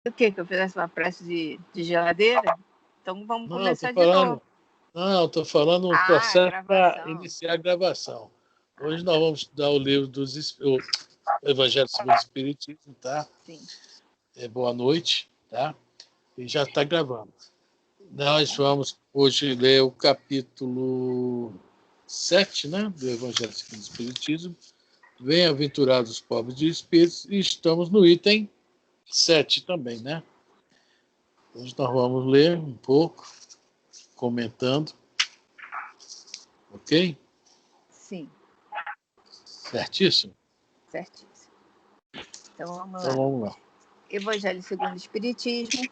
O quê? Que eu fizesse uma prece de geladeira? Então vamos Não, começar de novo. Não, estou falando um processo para iniciar a gravação. Hoje nós vamos estudar o livro o Evangelho segundo o Espiritismo, tá? Sim. Boa noite, tá? E já está gravando. Nós vamos hoje ler o capítulo 7, né, do Evangelho segundo o Espiritismo. Bem-aventurados os pobres de espíritos, e estamos no item 7 também, né? Hoje nós vamos ler um pouco, comentando. Ok? Sim. Certíssimo? Certíssimo. Então vamos lá. Então vamos lá. Evangelho segundo o Espiritismo,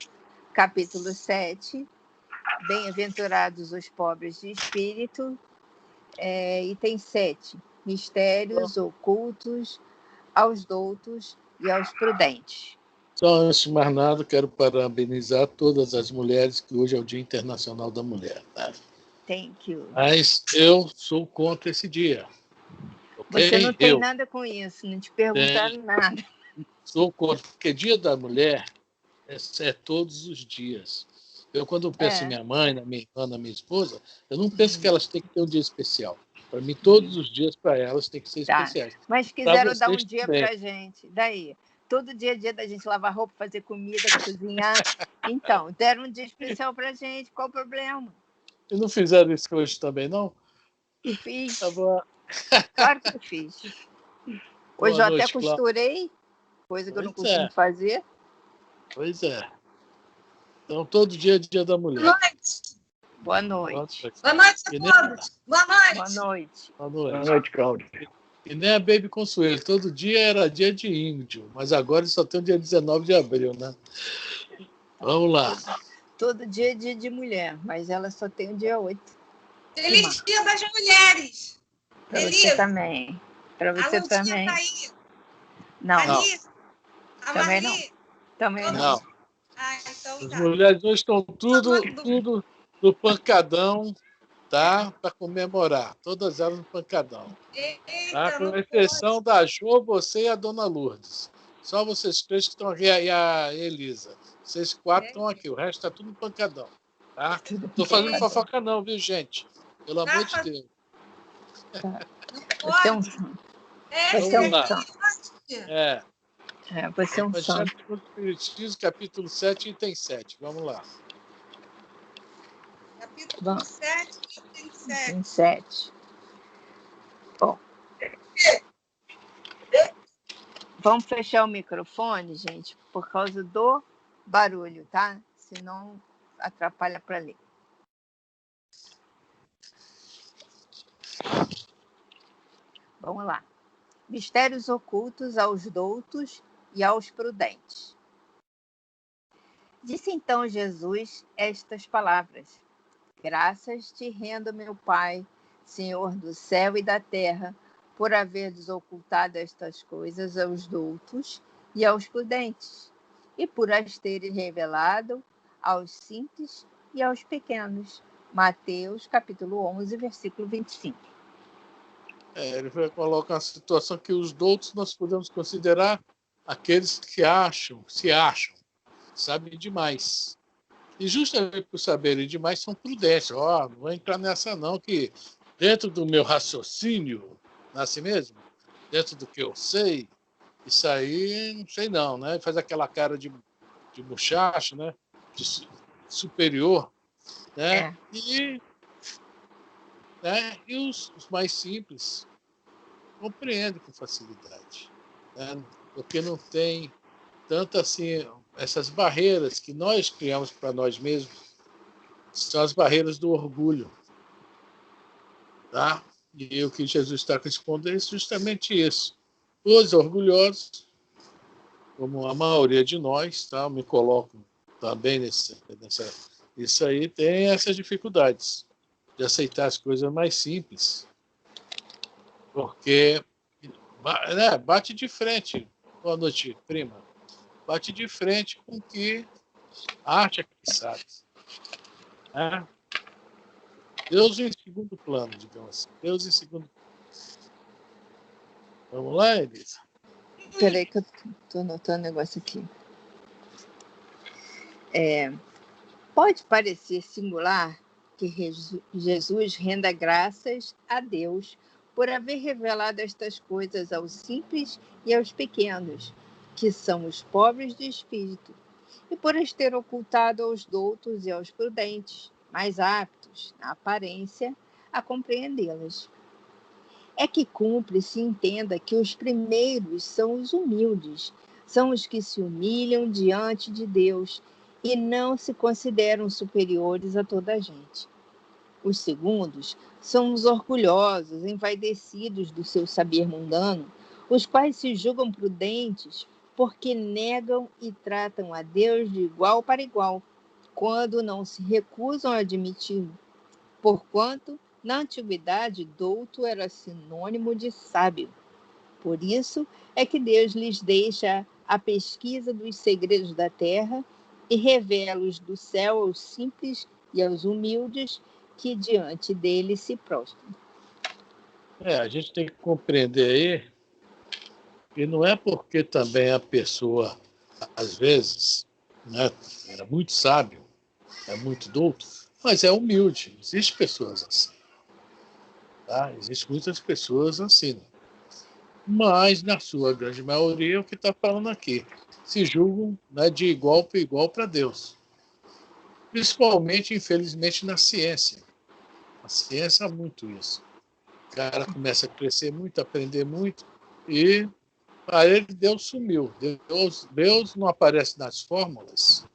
capítulo 7. Bem-aventurados os pobres de espírito. Item 7. Mistérios ocultos aos doutos e aos prudentes. Só antes de mais nada, quero parabenizar todas as mulheres, que hoje é o Dia Internacional da Mulher. Tá? Thank you. Mas eu sou contra esse dia. Okay? Você não tem nada com isso, não te perguntaram nada. Sou contra, porque Dia da Mulher é todos os dias. Eu, quando penso em minha mãe, na minha irmã, na minha esposa, eu não penso que elas têm que ter um dia especial. Para mim, todos os dias para elas têm que ser especiais. Mas quiseram dar um dia para a gente. Daí, todo dia é dia da gente lavar roupa, fazer comida, cozinhar. Então, deram um dia especial para a gente. Qual o problema? E não fizeram isso hoje também, não? Fiz. Tá bom. Claro que eu fiz. Hoje eu até costurei, coisa que eu não costumo fazer. Pois é. Então, todo dia é dia da mulher. Boa noite. Boa noite a todos. Boa noite. Boa noite. Boa noite, Cláudio. E nem a Baby Consuelo. Todo dia era dia de índio, mas agora só tem o dia 19 de abril, né? Vamos lá. Todo dia é dia de mulher, mas ela só tem o dia 8. Feliz Dia das Mulheres. Para você também. Para você também. Tá aí. Não. Alice, a também Marli. não. Também não. não. Então As tá. mulheres hoje estão tudo no pancadão, tá? Para comemorar. Todas elas no pancadão. Tá? Com exceção da Jo, você e a Dona Lourdes. Só vocês três que estão aqui, e a Elisa. Vocês 4 estão aqui, o resto está tudo no pancadão. Tá? Não estou fazendo fofoca não, viu, gente? Pelo amor de Deus. Você é um santo. Você é um santo. Você é um santo. Espiritismo, capítulo 7, item 7. Vamos lá. Capítulo 7, item 7. Item 7. Bom. Vamos fechar o microfone, gente, por causa do barulho, tá? Senão atrapalha para ler. Vamos lá. Mistérios ocultos aos doutos e aos prudentes. Disse então Jesus estas palavras: Graças te rendo, meu Pai, Senhor do céu e da terra, por haver desocultado estas coisas aos doutos e aos prudentes, e por as teres revelado aos simples e aos pequenos. Mateus, capítulo 11, versículo 25. Ele vai colocar uma situação que os doutos nós podemos considerar aqueles que se acham, sabem demais. E justamente por saberem demais são prudentes. Não vou entrar nessa não, que dentro do meu raciocínio, assim mesmo, dentro do que eu sei, isso aí não sei não, né? Faz aquela cara de muchacho, né? De superior, né? E os mais simples compreendem com facilidade, né? Porque não tem tanto assim essas barreiras que nós criamos para nós mesmos, são as barreiras do orgulho, tá? E o que Jesus está respondendo é justamente isso. Os orgulhosos, como a maioria de nós, tá? Eu me coloco também isso aí, tem essas dificuldades de aceitar as coisas mais simples, porque bate de frente. Boa noite, prima. Bate de frente com o que acha que sabe. Deus em segundo plano, digamos assim. Deus em segundo plano. Vamos lá, Elisa? Espera aí que eu estou anotando um negócio aqui. Pode parecer singular que Jesus renda graças a Deus por haver revelado estas coisas aos simples e aos pequenos, que são os pobres de espírito, e por as ter ocultado aos doutos e aos prudentes, mais aptos, na aparência, a compreendê-las. É que cumpre se entenda que os primeiros são os humildes, são os que se humilham diante de Deus e não se consideram superiores a toda a gente. Os segundos são os orgulhosos, envaidecidos do seu saber mundano, os quais se julgam prudentes porque negam e tratam a Deus de igual para igual, quando não se recusam a admiti-lo, porquanto, na antiguidade, douto era sinônimo de sábio. Por isso é que Deus lhes deixa a pesquisa dos segredos da terra e revela-os do céu aos simples e aos humildes que diante dele se prostram. A gente tem que compreender aí que não é porque também a pessoa, às vezes, né, é muito sábio, é muito douto, mas é humilde. Existem pessoas assim. Tá? Existem muitas pessoas assim. Mas, na sua grande maioria, é o que está falando aqui. Se julgam, né, de igual para igual para Deus. Principalmente, infelizmente, na ciência. A ciência há muito isso. O cara começa a crescer muito, aprender muito, e para ele Deus sumiu. Deus não aparece nas fórmulas,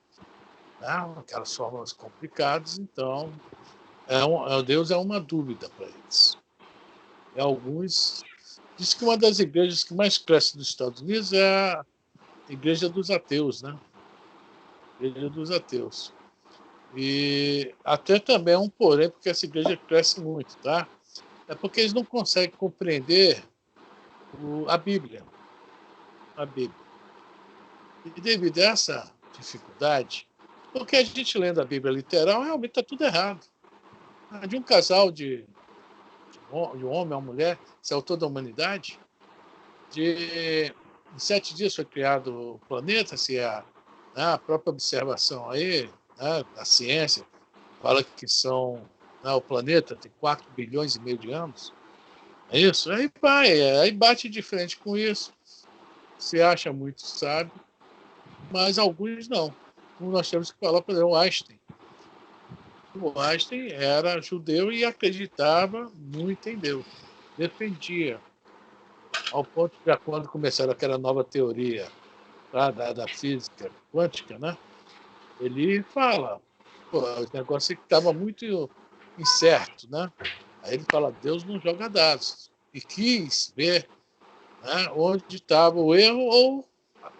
né? Aquelas fórmulas complicadas, então Deus é uma dúvida para eles. E alguns diz que uma das igrejas que mais cresce nos Estados Unidos é a Igreja dos Ateus, né? Igreja dos Ateus. E até também é um porém, porque essa igreja cresce muito, tá? É porque eles não conseguem compreender a Bíblia. A Bíblia. E devido a essa dificuldade, porque a gente lendo a Bíblia literal, realmente está tudo errado. De um casal de um homem a uma mulher, isso é o toda a humanidade, em 7 dias foi criado o planeta, se a própria observação aí, né, da ciência, fala que o planeta tem 4 bilhões e meio de anos. É isso? Aí bate de frente com isso. Se acha muito sábio, mas alguns não. Nós temos que falar, por exemplo, o Einstein. O Einstein era judeu e acreditava muito em Deus. Defendia. Ao ponto de, quando começaram aquela nova teoria da física quântica, né? Ele fala, o negócio que estava muito incerto, né? Aí ele fala, Deus não joga dados. E quis ver, né, onde estava o erro ou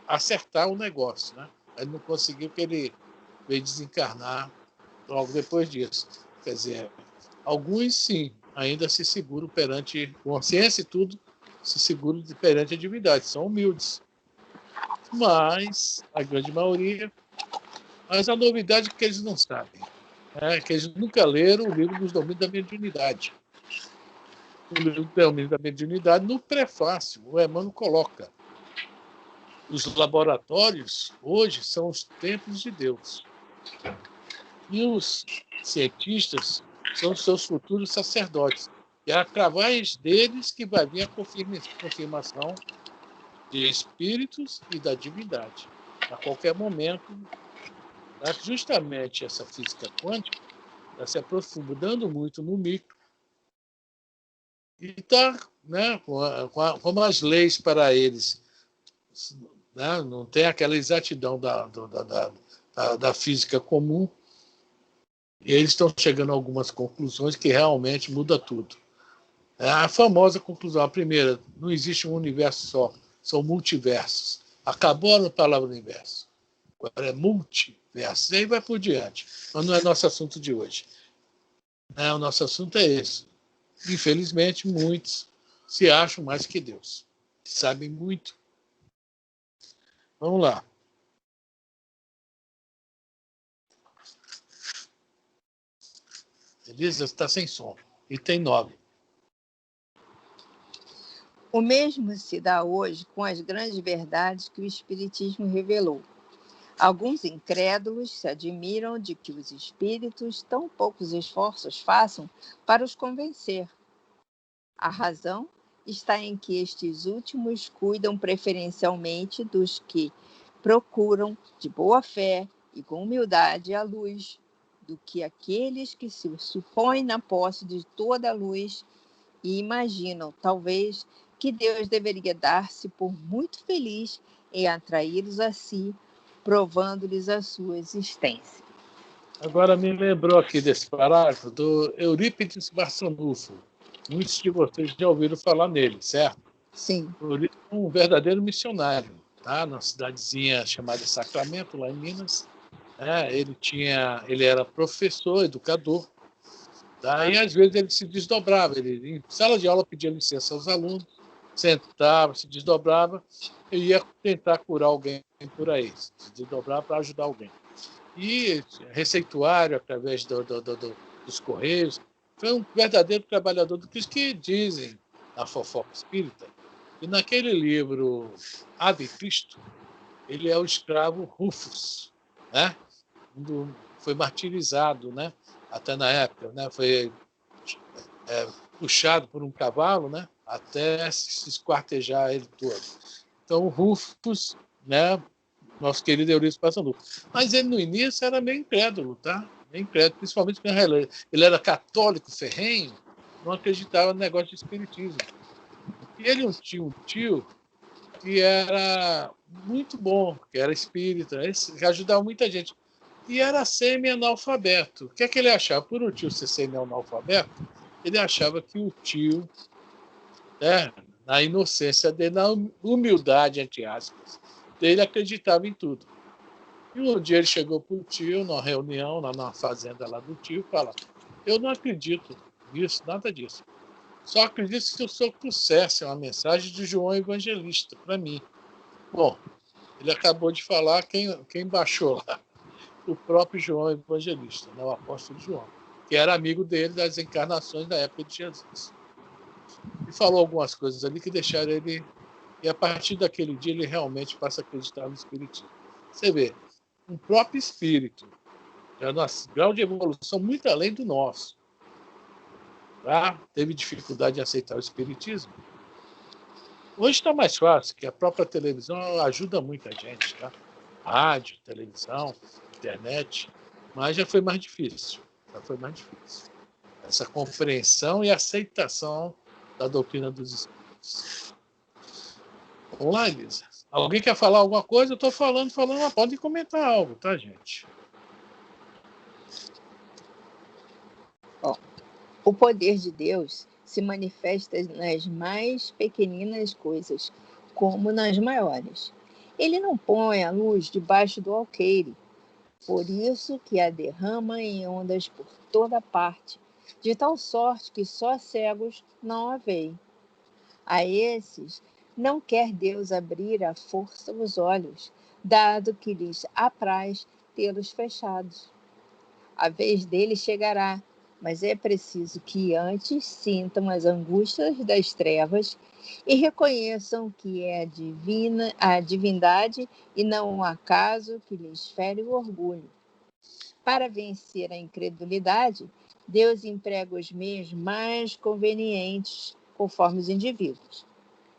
acertar o negócio, né? Ele não conseguiu, que ele veio desencarnar logo depois disso. Quer dizer, alguns sim, ainda se seguram perante consciência e tudo, se seguram perante a divindade, são humildes. Mas a grande maioria, mas a novidade é que eles não sabem, que eles nunca leram o livro dos Domínios da Mediunidade. O livro dos Domínios da Mediunidade, no prefácio, o Emmanuel coloca: os laboratórios hoje são os templos de Deus. E os cientistas são os seus futuros sacerdotes. E é através deles que vai vir a confirmação de espíritos e da divindade. A qualquer momento, justamente essa física quântica está se aprofundando muito no micro e está, né, como as leis para eles, né, não tem aquela exatidão da física comum, e eles estão chegando a algumas conclusões que realmente muda tudo. A famosa conclusão, a primeira: não existe um universo só, são multiversos. Acabou a palavra universo. Agora é multiverso. E aí vai por diante. Mas não é nosso assunto de hoje. O nosso assunto é esse. Infelizmente, muitos se acham mais que Deus. Sabem muito. Vamos lá. Elisa está sem som. E tem 9. O mesmo se dá hoje com as grandes verdades que o Espiritismo revelou. Alguns incrédulos se admiram de que os espíritos tão poucos esforços façam para os convencer. A razão está em que estes últimos cuidam preferencialmente dos que procuram, de boa fé e com humildade, a luz, do que aqueles que se supõem na posse de toda a luz e imaginam, talvez, que Deus deveria dar-se por muito feliz em atraí-los a si, provando-lhes a sua existência. Agora me lembrou aqui desse parágrafo do Eurípides Barçanufo. Muitos de vocês já ouviram falar nele, certo? Sim. Um verdadeiro missionário, tá? Numa cidadezinha chamada Sacramento, lá em Minas. Ele era professor, educador. Tá? E às vezes ele se desdobrava. Ele, em sala de aula, pedia licença aos alunos, sentava, se desdobrava e ia tentar curar alguém por aí, se desdobrava para ajudar alguém. E receituário, através dos correios, foi um verdadeiro trabalhador do que dizem na fofoca espírita. E naquele livro Ave Cristo, ele é o escravo Rufus, né? Foi martirizado, né? Até na época, né? Foi puxado por um cavalo, né? Até se esquartejar ele todo. Então, o Rufus, né? Nosso querido Eurípides Barçanufo. Mas ele, no início, era meio incrédulo, tá? Meio incrédulo, principalmente porque ele era católico ferrenho, não acreditava no negócio de espiritismo. E ele tinha um tio que era muito bom, que era espírita, que ajudava muita gente. E era semi-analfabeto. O que é que ele achava? Por o tio ser semi-analfabeto, ele achava que o tio, né, na inocência dele, na humildade, entre aspas, dele, acreditava em tudo. E um dia ele chegou para o tio, numa reunião, na fazenda lá do tio, e fala: eu não acredito nisso, nada disso. Só acredito se o senhor trouxesse uma mensagem de João Evangelista para mim. Bom, ele acabou de falar quem baixou lá. O próprio João Evangelista, né, o apóstolo João, que era amigo dele das encarnações da época de Jesus. E falou algumas coisas ali que deixaram ele... E a partir daquele dia ele realmente passa a acreditar no espiritismo. Você vê, um próprio espírito, já nosso grau de evolução muito além do nosso, tá? Teve dificuldade em aceitar o espiritismo. Hoje está mais fácil, que a própria televisão ajuda muita gente, tá? Rádio, televisão, internet, mas já foi mais difícil. Essa compreensão e aceitação da doutrina dos espíritos. Vamos lá, Elisa. Alguém quer falar alguma coisa? Eu estou falando, mas pode comentar algo, tá, gente? Bom, o poder de Deus se manifesta nas mais pequeninas coisas, como nas maiores. Ele não põe a luz debaixo do alqueire, por isso que a derrama em ondas por toda parte, de tal sorte que só cegos não a veem. A esses não quer Deus abrir à força os olhos, dado que lhes apraz tê-los fechados. A vez deles chegará, mas é preciso que antes sintam as angústias das trevas e reconheçam que é a divindade e não o acaso que lhes fere o orgulho. Para vencer a incredulidade, Deus emprega os meios mais convenientes conforme os indivíduos.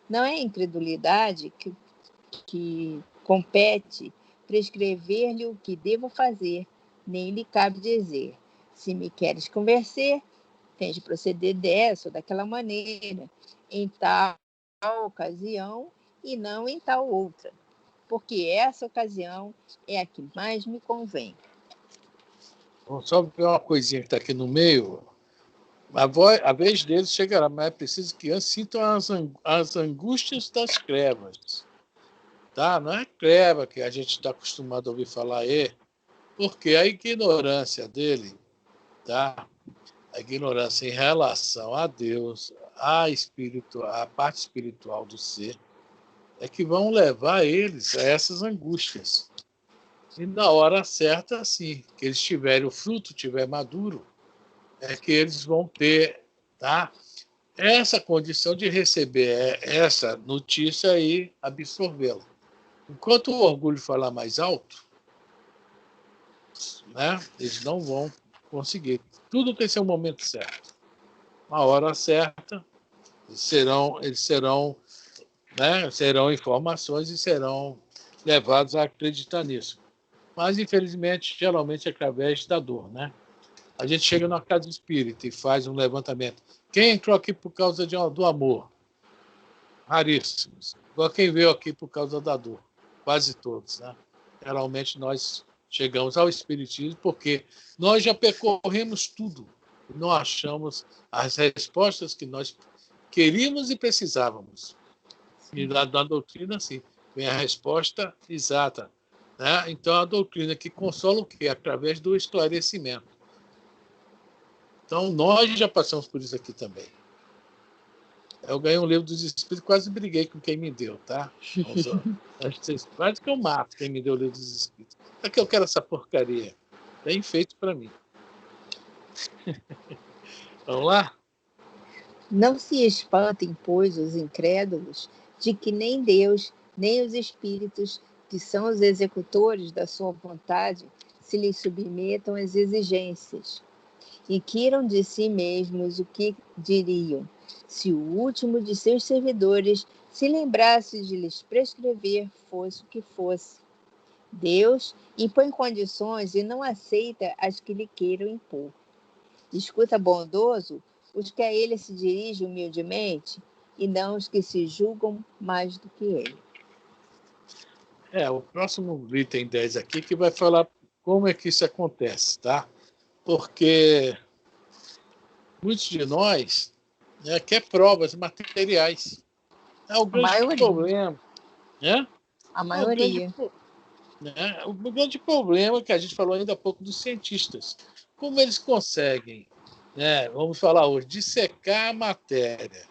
Não é a incredulidade que compete prescrever-lhe o que devo fazer, nem lhe cabe dizer: se me queres convencer, tens de proceder dessa ou daquela maneira, em tal ocasião e não em tal outra, porque essa ocasião é a que mais me convém. Vamos só ver uma coisinha que está aqui no meio. A vez deles chegará, mas é preciso que antes sintam as angústias das crevas. Tá? Não é creva que a gente está acostumado a ouvir falar aí, porque a ignorância dele, tá? A ignorância em relação a Deus, a parte espiritual do ser, é que vão levar eles a essas angústias. E na hora certa, assim, que eles tiverem, o fruto tiver maduro, é que eles vão ter, tá, essa condição de receber essa notícia e absorvê-la. Enquanto o orgulho falar mais alto, né? Eles não vão conseguir. Tudo tem seu momento certo. Na hora certa, eles serão, né? Serão informações e serão levados a acreditar nisso. Mas, infelizmente, geralmente é através da dor, né? A gente chega numa casa espírita e faz um levantamento. Quem entrou aqui por causa do amor? Raríssimos. Igual quem veio aqui por causa da dor. Quase todos, né? Geralmente nós chegamos ao espiritismo porque nós já percorremos tudo e não achamos as respostas que nós queríamos e precisávamos. E da doutrina, sim, vem a resposta exata, né? Então, a doutrina que consola o quê? Através do esclarecimento. Então, nós já passamos por isso aqui também. Eu ganhei um livro dos Espíritos, quase briguei com quem me deu, tá? Quase que eu mato quem me deu o livro dos Espíritos. É que eu quero essa porcaria. Bem feito para mim. Vamos lá? Não se espantem, pois, os incrédulos, de que nem Deus, nem os espíritos, que são os executores da sua vontade, se lhes submetam às exigências. E queiram de si mesmos o que diriam, se o último de seus servidores se lembrasse de lhes prescrever, fosse o que fosse. Deus impõe condições e não aceita as que lhe queiram impor. Escuta bondoso os que a ele se dirigem humildemente, e não os que se julgam mais do que ele. O próximo item 10 aqui que vai falar como é que isso acontece, tá? Porque muitos de nós quer provas materiais. É o grande problema. Né? A maioria. O grande problema que a gente falou ainda há pouco dos cientistas. Como eles conseguem, vamos falar hoje, dissecar a matéria.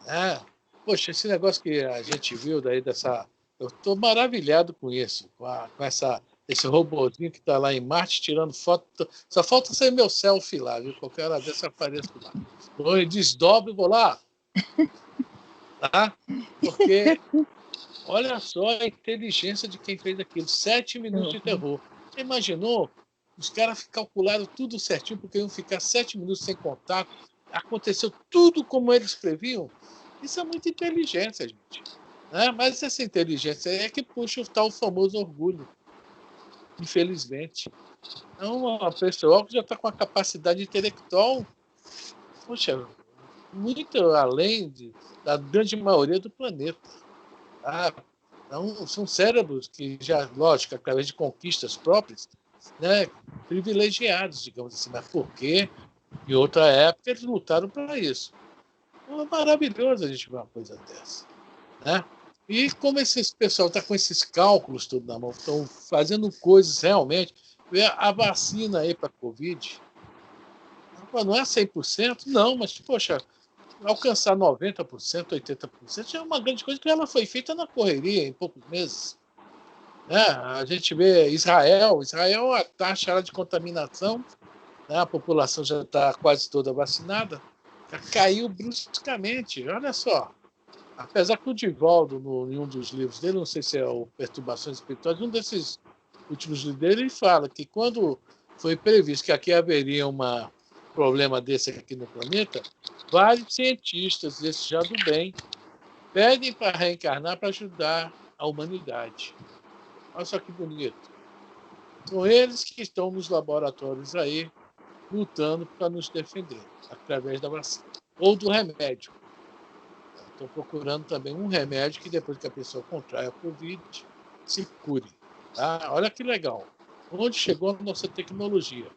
Né? Poxa, esse negócio que a gente viu daí dessa... Eu estou maravilhado com isso, com esse robozinho que está lá em Marte tirando foto. Só falta ser meu selfie lá, viu? Qualquer hora dessa apareço lá. Eu desdobro e vou lá. Tá? Porque olha só a inteligência de quem fez aquilo. 7 minutos de terror. Você imaginou? Os caras calcularam tudo certinho, porque iam ficar 7 minutos sem contato. Aconteceu tudo como eles previam. Isso é muita inteligência, gente. Mas essa inteligência é que puxa o tal famoso orgulho. Infelizmente. Então, uma pessoa que já está com a capacidade intelectual, poxa, muito além da grande maioria do planeta. Então, são cérebros que já, lógico, através de conquistas próprias, privilegiados, digamos assim. Mas por quê? Em outra época, eles lutaram para isso. Então, é maravilhoso a gente ver uma coisa dessa. Né? E como esse pessoal está com esses cálculos tudo na mão, estão fazendo coisas realmente, a vacina aí para a Covid, não é 100%, não, mas, poxa, alcançar 90%, 80% já é uma grande coisa, porque ela foi feita na correria, em poucos meses. A gente vê Israel, a taxa de contaminação, a população já está quase toda vacinada, já caiu bruscamente. Olha só, apesar que o Divaldo, em um dos livros dele, não sei se é o Perturbações Espirituais, um desses últimos livros dele, ele fala que quando foi previsto que aqui haveria um problema desse aqui no planeta, vários cientistas, desses já do bem, pedem para reencarnar para ajudar a humanidade. Olha só que bonito. São eles que estão nos laboratórios aí, lutando para nos defender, através da vacina. Ou do remédio. Estão procurando também um remédio que depois que a pessoa contrai a Covid, se cure. Tá? Olha que legal. Onde chegou a nossa tecnologia.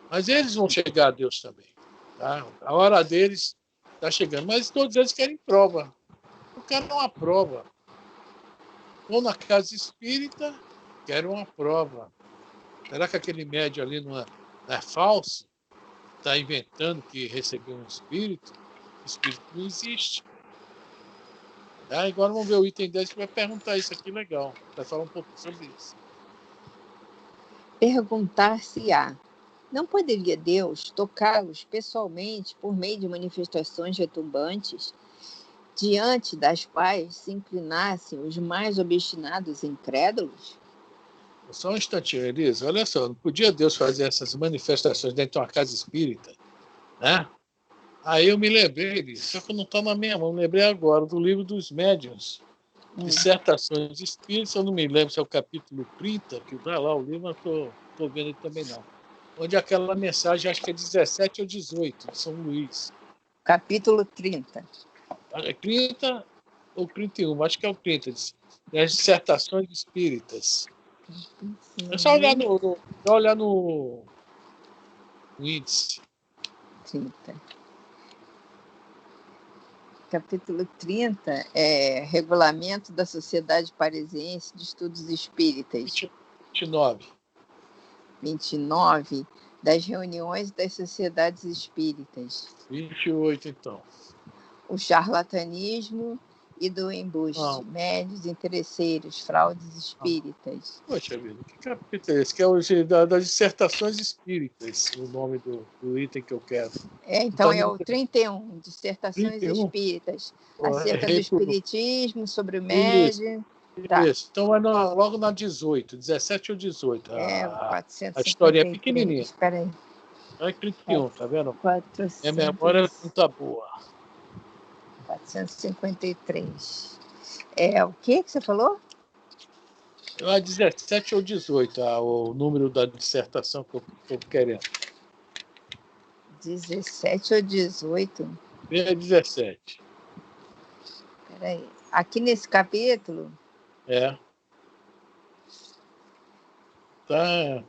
Mas eles vão chegar a Deus também. Tá? A hora deles está chegando. Mas todos eles querem prova. Eu quero uma prova. Ou na casa espírita, quero uma prova. Será que aquele médium ali não é falso? Está inventando que recebeu um espírito? O espírito não existe. Agora vamos ver o item 10 que vai perguntar isso aqui legal. Vai falar um pouco sobre isso. Perguntar-se-á: não poderia Deus tocá-los pessoalmente por meio de manifestações retumbantes, diante das quais se inclinassem os mais obstinados e incrédulos? Só um instantinho, Elisa. Olha só, não podia Deus fazer essas manifestações dentro de uma casa espírita, né? Aí eu me lembrei disso, só que não está na minha mão, me lembrei agora do livro dos médiuns, Dissertações Espíritas, eu não me lembro se é o capítulo 30, que dá lá o livro, não estou vendo ele também não. Onde aquela mensagem, acho que é 17 ou 18, de São Luís. Capítulo 30. É 30 ou 31, acho que é o 30, das Dissertações Espíritas. É só olhar no índice. 30. Capítulo 30 é Regulamento da Sociedade Parisiense de Estudos Espíritas. 29. 29, das reuniões das sociedades espíritas. 28, então. O charlatanismo e do embuste, médios, interesseiros, fraudes espíritas. Poxa vida, que capítulo é esse? Que é o das dissertações espíritas, o nome do item que eu quero. Então é o 31, dissertações 31? espíritas, acerca do espiritismo, sobre o Isso. médio. Tá. Isso. Então é logo na 18, 17 ou 18. A história é pequenininha. Espera aí. É 31, tá vendo? 400... Minha memória não tá boa. 453. É o que você falou? É 17 ou 18, o número da dissertação que eu estou querendo. 17 ou 18? É 17. Espera aí. Aqui nesse capítulo... É. Tá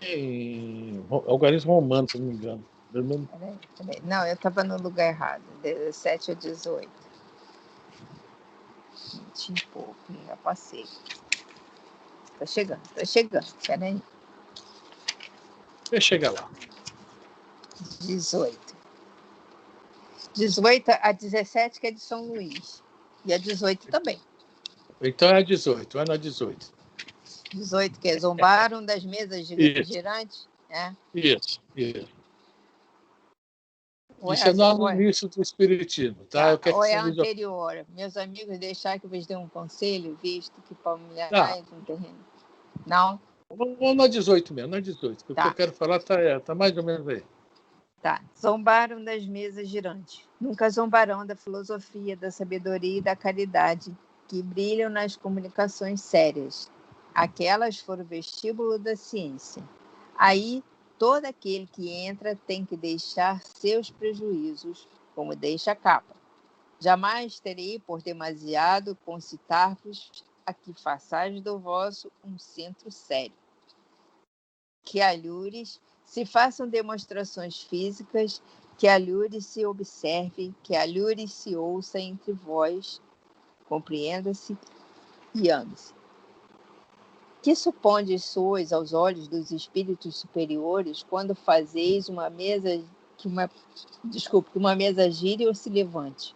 em algarismo romano, se não me engano. Peraí. Não, eu estava no lugar errado. 17 ou 18. 20 e pouco, já passei. Tô chegando. Espera aí. Vai chegar lá. 18. 18 a 17 que é de São Luís. E a 18 também. Então é 18, vai na 18. 18 que zombaram das mesas girantes? É. Isso. Isso é no início do Espiritismo, tá? Ou é anterior? Meus amigos, deixar que eu vos dê um conselho, visto que familiarais no terreno. Não? Vamos na 18 mesmo, na 18. O que eu quero falar tá mais ou menos aí. Tá. Zombaram das mesas girantes. Nunca zombarão da filosofia, da sabedoria e da caridade, que brilham nas comunicações sérias. Aquelas foram o vestíbulo da ciência. Aí, todo aquele que entra tem que deixar seus prejuízos, como deixa a capa. Jamais terei por demasiado concitar-vos a que façais do vosso um centro sério. Que alhures se façam demonstrações físicas, que alhures se observe, que alhures se ouça entre vós, compreenda-se e ame-se. Que supondes sois aos olhos dos espíritos superiores quando fazeis uma mesa que uma mesa gire ou se levante?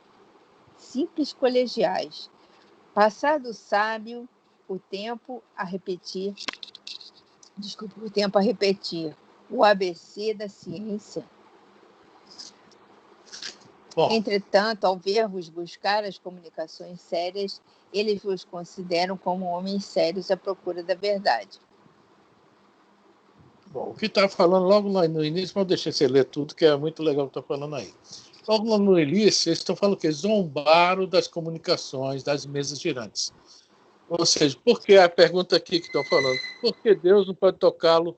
Simples colegiais. Passado sábio, o tempo a repetir o ABC da ciência. Bom. Entretanto, ao ver-vos buscar as comunicações sérias, eles vos consideram como homens sérios à procura da verdade. Bom, o que está falando logo no início, mas deixa você ler tudo, que é muito legal o que está falando aí. Logo no início, eles estão falando que zombaram das comunicações, das mesas girantes. Ou seja, por que a pergunta aqui que estão falando? Por que Deus não pode tocá-lo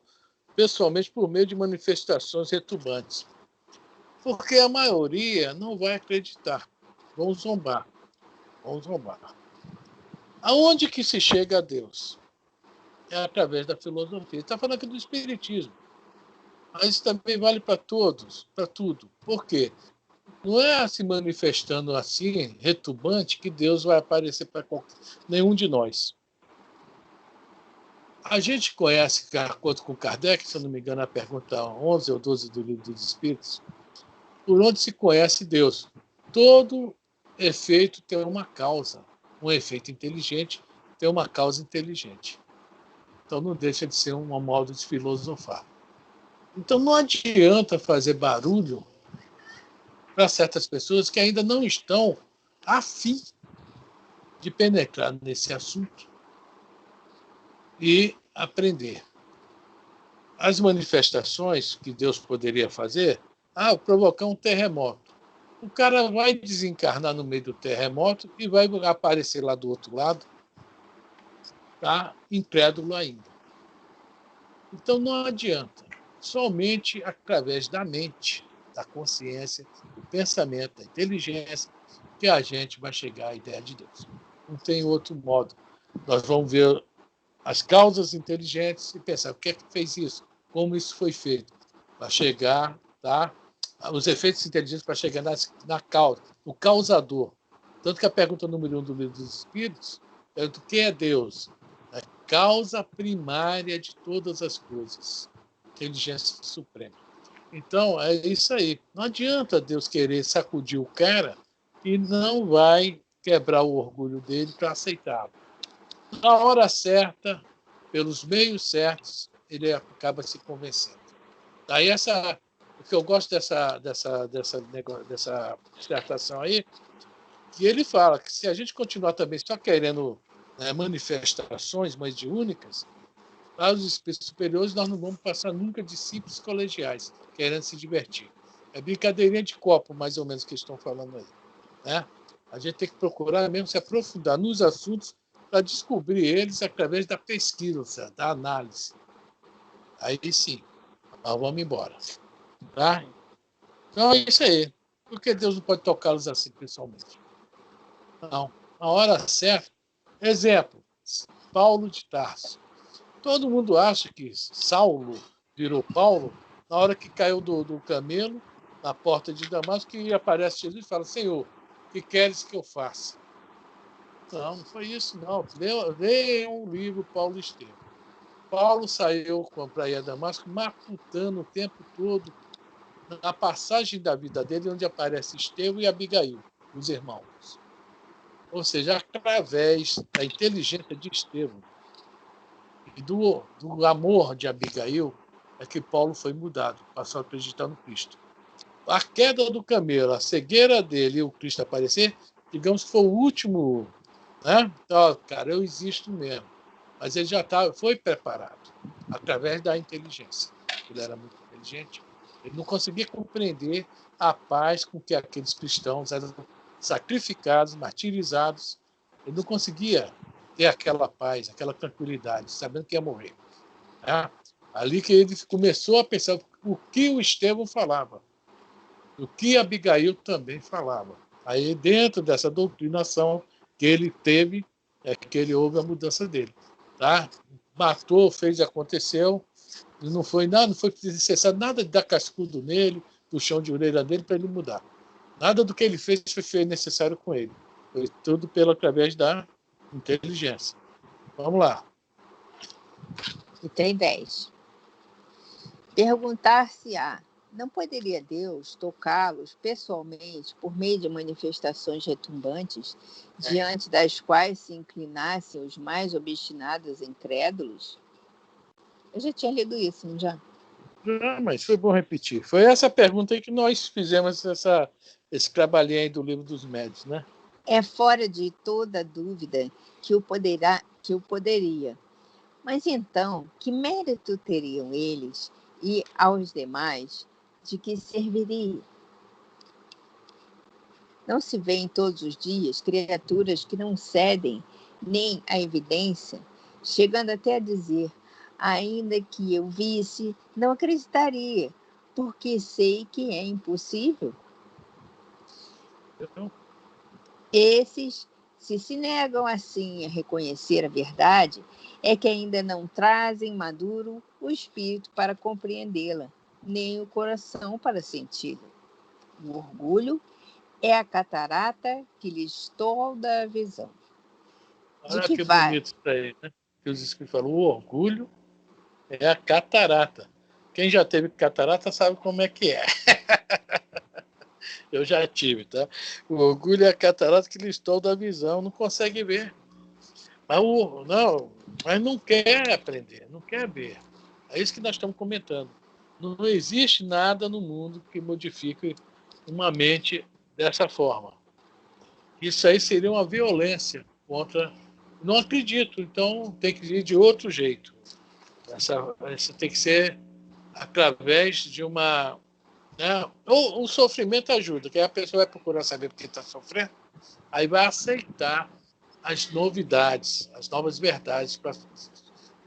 pessoalmente por meio de manifestações retumbantes? Porque a maioria não vai acreditar. Vão zombar. Aonde que se chega a Deus? É através da filosofia. Está falando aqui do espiritismo. Mas isso também vale para todos, para tudo. Por quê? Não é se manifestando assim, retumbante, que Deus vai aparecer para nenhum de nós. A gente conhece, de acordo com Kardec, se eu não me engano, a pergunta 11 ou 12 do Livro dos Espíritos, por onde se conhece Deus. Todo efeito tem uma causa. Um efeito inteligente tem uma causa inteligente. Então não deixa de ser um modo de filosofar. Então não adianta fazer barulho para certas pessoas que ainda não estão a fim de penetrar nesse assunto e aprender. As manifestações que Deus poderia fazer, provocar um terremoto. O cara vai desencarnar no meio do terremoto e vai aparecer lá do outro lado, tá? Incrédulo ainda. Então não adianta. Somente através da mente, da consciência, do pensamento, da inteligência, que a gente vai chegar à ideia de Deus. Não tem outro modo. Nós vamos ver as causas inteligentes e pensar o que é que fez isso, como isso foi feito, para chegar, tá? Os efeitos inteligentes para chegar na causa, no causador. Tanto que a pergunta número 1 do Livro dos Espíritos é do que é Deus? A causa primária de todas as coisas. Inteligência suprema. Então, é isso aí. Não adianta Deus querer sacudir o cara e não vai quebrar o orgulho dele para aceitá-lo. Na hora certa, pelos meios certos, ele acaba se convencendo. Daí o que eu gosto dessa dissertação aí, que ele fala que se a gente continuar também só querendo manifestações mediúnicas, para os espíritos superiores nós não vamos passar nunca de simples colegiais, querendo se divertir. É brincadeirinha de copo, mais ou menos, que estão falando aí. Né? A gente tem que procurar mesmo se aprofundar nos assuntos para descobrir eles através da pesquisa, da análise. Aí sim, nós vamos embora. Tá? Então é isso aí. Por que Deus não pode tocá-los assim pessoalmente? Não. Na hora certa. Exemplo, Paulo de Tarso. Todo mundo acha que Saulo virou Paulo na hora que caiu do camelo na porta de Damasco e aparece Jesus e fala: Senhor, o que queres que eu faça? Não, não foi isso, não. Leiam o livro Paulo Estevam. Paulo saiu para ir a Damasco matutando o tempo todo na passagem da vida dele, onde aparece Estevão e Abigail, os irmãos. Ou seja, através da inteligência de Estevão e do amor de Abigail, é que Paulo foi mudado, passou a acreditar no Cristo. A queda do camelo, a cegueira dele e o Cristo aparecer, digamos que foi o último, né? Então, cara, eu existo mesmo. Mas ele já foi preparado através da inteligência. Ele era muito inteligente. Ele não conseguia compreender a paz com que aqueles cristãos eram sacrificados, martirizados. Ele não conseguia ter aquela paz, aquela tranquilidade, sabendo que ia morrer. Né? Ali que ele começou a pensar o que o Estevão falava, o que Abigail também falava. Aí, dentro dessa doutrinação que ele teve, é que ele houve a mudança dele. Tá? Matou, fez, aconteceu, e não foi necessário nada de dar cascudo nele, puxão de orelha dele para ele mudar. Nada do que ele fez foi necessário com ele. Foi tudo através da inteligência. Vamos lá. Item 10. Perguntar-se-á: não poderia Deus tocá-los pessoalmente por meio de manifestações retumbantes, diante das quais se inclinassem os mais obstinados e incrédulos? Eu já tinha lido isso, não já? Mas foi bom repetir. Foi essa pergunta aí que nós fizemos esse trabalhinho aí do Livro dos Médiuns, né? É fora de toda dúvida que o poderia. Mas então, que mérito teriam eles e aos demais de que serviria? Não se vêem todos os dias criaturas que não cedem nem à evidência, chegando até a dizer: ainda que eu visse, não acreditaria, porque sei que é impossível. Esses, se negam assim a reconhecer a verdade, é que ainda não trazem maduro o espírito para compreendê-la, nem o coração para senti-la. O orgulho é a catarata que lhes tolda a visão. Olha que bonito isso aí, né? Que os Espíritos falam, o orgulho é a catarata. Quem já teve catarata sabe como é que é. Eu já tive, tá? O orgulho é a catarata que lhes tolda a visão, não consegue ver. Mas não quer aprender, não quer ver. É isso que nós estamos comentando. Não existe nada no mundo que modifique uma mente dessa forma. Isso aí seria uma violência contra... Não acredito, então tem que ir de outro jeito. Isso tem que ser através de uma... Né? Ou o sofrimento ajuda, que aí a pessoa vai procurar saber por que está sofrendo, aí vai aceitar as novidades, as novas verdades para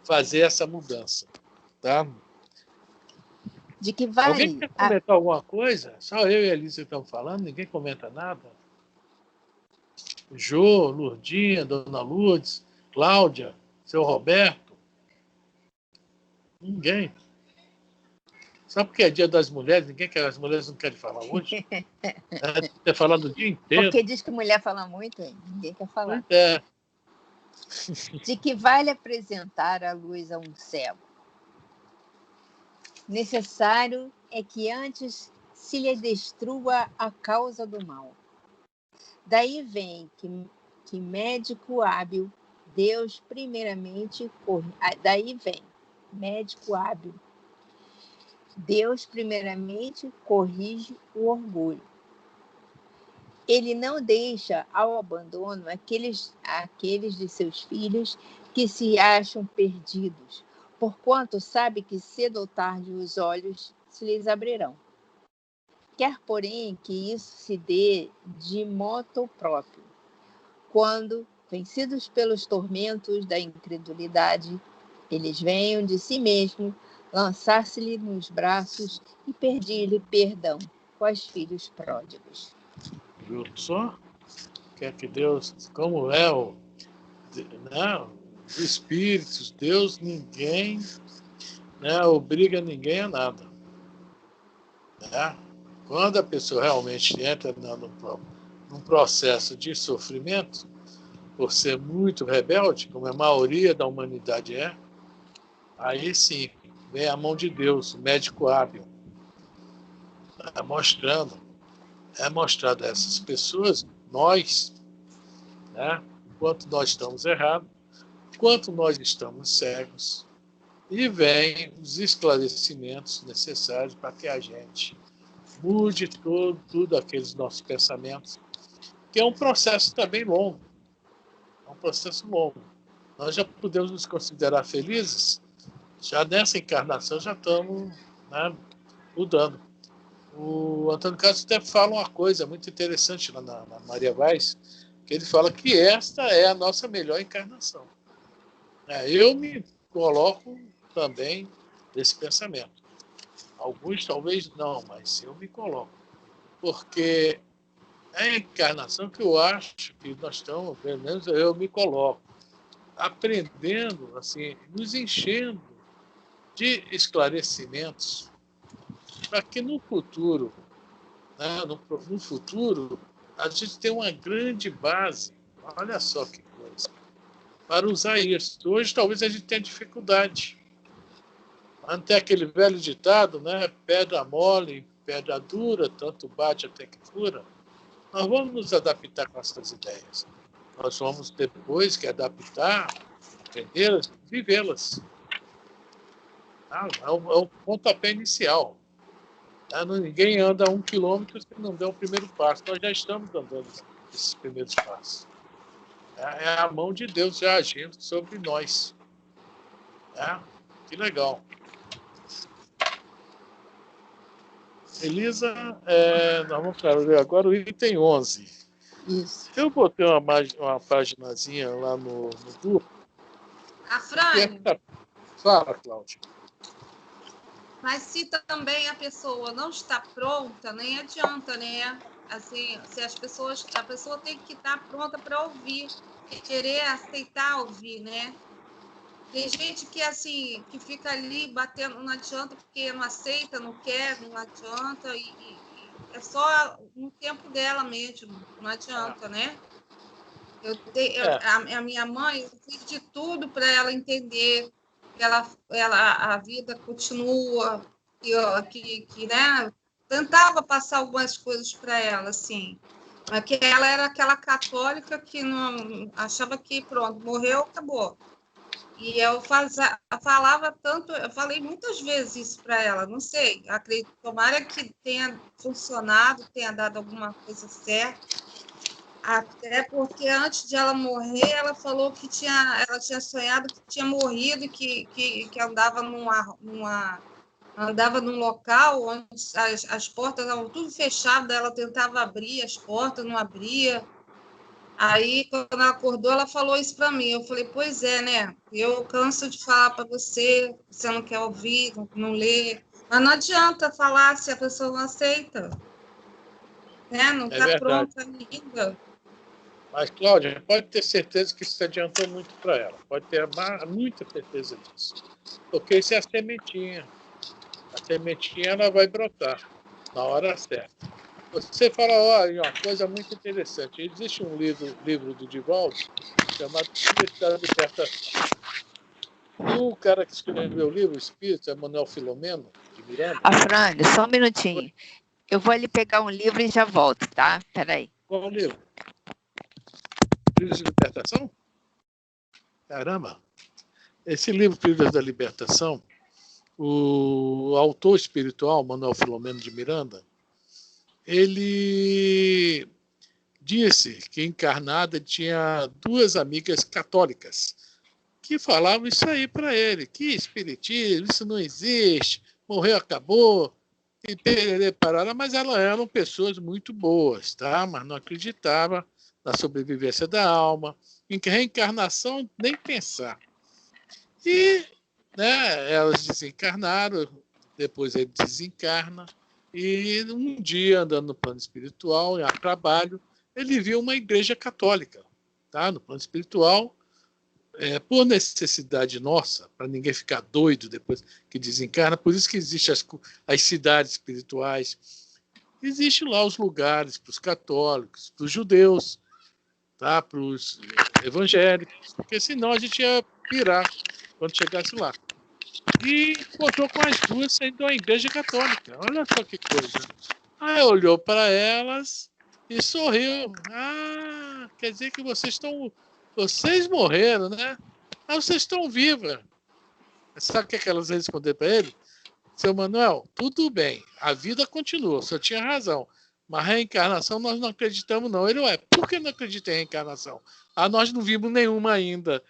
fazer essa mudança. Tá? De que Alguém vale quer comentar alguma coisa? Só eu e a Elisa estamos falando, ninguém comenta nada. Jô, Lurdinha, Dona Lourdes, Cláudia, seu Roberto. Ninguém. Só porque é dia das mulheres, as mulheres não querem falar hoje. Ter falado o dia inteiro. Porque diz que mulher fala muito, hein? Ninguém quer falar. É. De que vale apresentar a luz a um cego? Necessário é que antes se lhe destrua a causa do mal. Daí vem que médico hábil, Deus primeiramente corrige o orgulho. Ele não deixa ao abandono aqueles de seus filhos que se acham perdidos, porquanto sabe que cedo ou tarde os olhos se lhes abrirão. Quer, porém, que isso se dê de moto próprio, quando, vencidos pelos tormentos da incredulidade, eles venham de si mesmo lançar-se-lhe nos braços e pedir-lhe perdão, quais filhos pródigos. Viu só? Quer que Deus, como é os espíritos, Deus ninguém, né, obriga ninguém a nada. Né? Quando a pessoa realmente entra num processo de sofrimento, por ser muito rebelde, como a maioria da humanidade aí sim, vem a mão de Deus, o médico hábil, mostrado a essas pessoas, nós, né, quanto nós estamos errados, quanto nós estamos cegos, e vem os esclarecimentos necessários para que a gente mude tudo aqueles nossos pensamentos, que é um processo também longo. É um processo longo. Nós já podemos nos considerar felizes, já nessa encarnação já estamos, né, mudando. O Antônio Carlos até fala uma coisa muito interessante lá na Maria Vaz, que ele fala que esta é a nossa melhor encarnação. Eu me coloco também nesse pensamento. Alguns talvez não, mas eu me coloco. Porque é a encarnação que eu acho que nós estamos, pelo menos eu me coloco, aprendendo, assim, nos enchendo de esclarecimentos para que no futuro, né, no futuro, a gente tenha uma grande base, olha só que coisa, para usar isso. Hoje talvez a gente tenha dificuldade. Até aquele velho ditado, né? Pedra mole, pedra dura, tanto bate até que fura. Nós vamos nos adaptar com essas ideias. Nós vamos, depois que adaptar, aprendê-las, vivê-las. É o pontapé inicial. Ninguém anda 1 quilômetro se não der o primeiro passo. Nós já estamos andando esses primeiros passos. É a mão de Deus já agindo sobre nós. Que legal. Elisa, nós vamos ver agora o item 11. Isso. Eu botei uma paginazinha lá no grupo. A Fran, Fala, Cláudia. mas se também a pessoa não está pronta, nem adianta, né? Assim, se a pessoa tem que estar pronta para ouvir, querer aceitar ouvir, né? Tem gente que assim, que fica ali batendo, não adianta porque não aceita, não quer, não adianta e é só no tempo dela mesmo, não adianta, né? A minha mãe, eu fiz de tudo para ela entender que a vida continua, que né? Tentava passar algumas coisas para ela, assim. Mas que ela era aquela católica que não achava que, pronto, morreu, acabou. E eu falava tanto, eu falei muitas vezes isso para ela, não sei, acredito, tomara que tenha funcionado, tenha dado alguma coisa certa. Até porque antes de ela morrer, ela falou que ela tinha sonhado que tinha morrido e que andava andava num local onde as portas estavam tudo fechadas, ela tentava abrir as portas, não abria. Aí, quando ela acordou, ela falou isso para mim. Eu falei, pois é, né? Eu canso de falar para você, você não quer ouvir, não lê. Mas não adianta falar se a pessoa não aceita. Né? Não É está verdade. pronta ainda. Mas, Cláudia, pode ter certeza que isso adiantou muito para ela. Pode ter muita certeza disso. Porque isso é a sementinha. A sementinha ela vai brotar na hora certa. Você fala, olha, uma coisa muito interessante. Existe um livro do Divaldo chamado Espírito da Libertação. E o cara que escreveu o livro, o Espírito, é Manuel Filomeno, de Miranda. Afrânio, só um minutinho. Eu vou ali pegar um livro e já volto, tá? Peraí. Qual livro? Livro de Libertação? Caramba! Esse livro, Livros da Libertação, o autor espiritual, Manuel Filomeno de Miranda, ele disse que encarnada tinha duas amigas católicas que falavam isso aí para ele, que espiritismo, isso não existe, morreu, acabou, e perere parará, mas elas eram pessoas muito boas, tá? Mas não acreditavam na sobrevivência da alma, em reencarnação, nem pensar. E, né, elas desencarnaram, depois ele desencarna, e um dia, andando no plano espiritual, a trabalho, ele viu uma igreja católica, tá? No plano espiritual, por necessidade nossa, para ninguém ficar doido depois que desencarna, por isso que existem as cidades espirituais, existem lá os lugares para os católicos, para os judeus, tá? Para os evangélicos, porque senão a gente ia pirar quando chegasse lá. E encontrou com as duas saindo da igreja católica. Olha só que coisa. Aí olhou para elas e sorriu. Ah, quer dizer que vocês morreram, né? Ah, vocês estão vivas. Sabe o que elas responderam para ele? Seu Manuel, tudo bem, a vida continua, o senhor tinha razão. Mas reencarnação nós não acreditamos, não. Ele, por que não acredita em reencarnação? Ah, nós não vimos nenhuma ainda.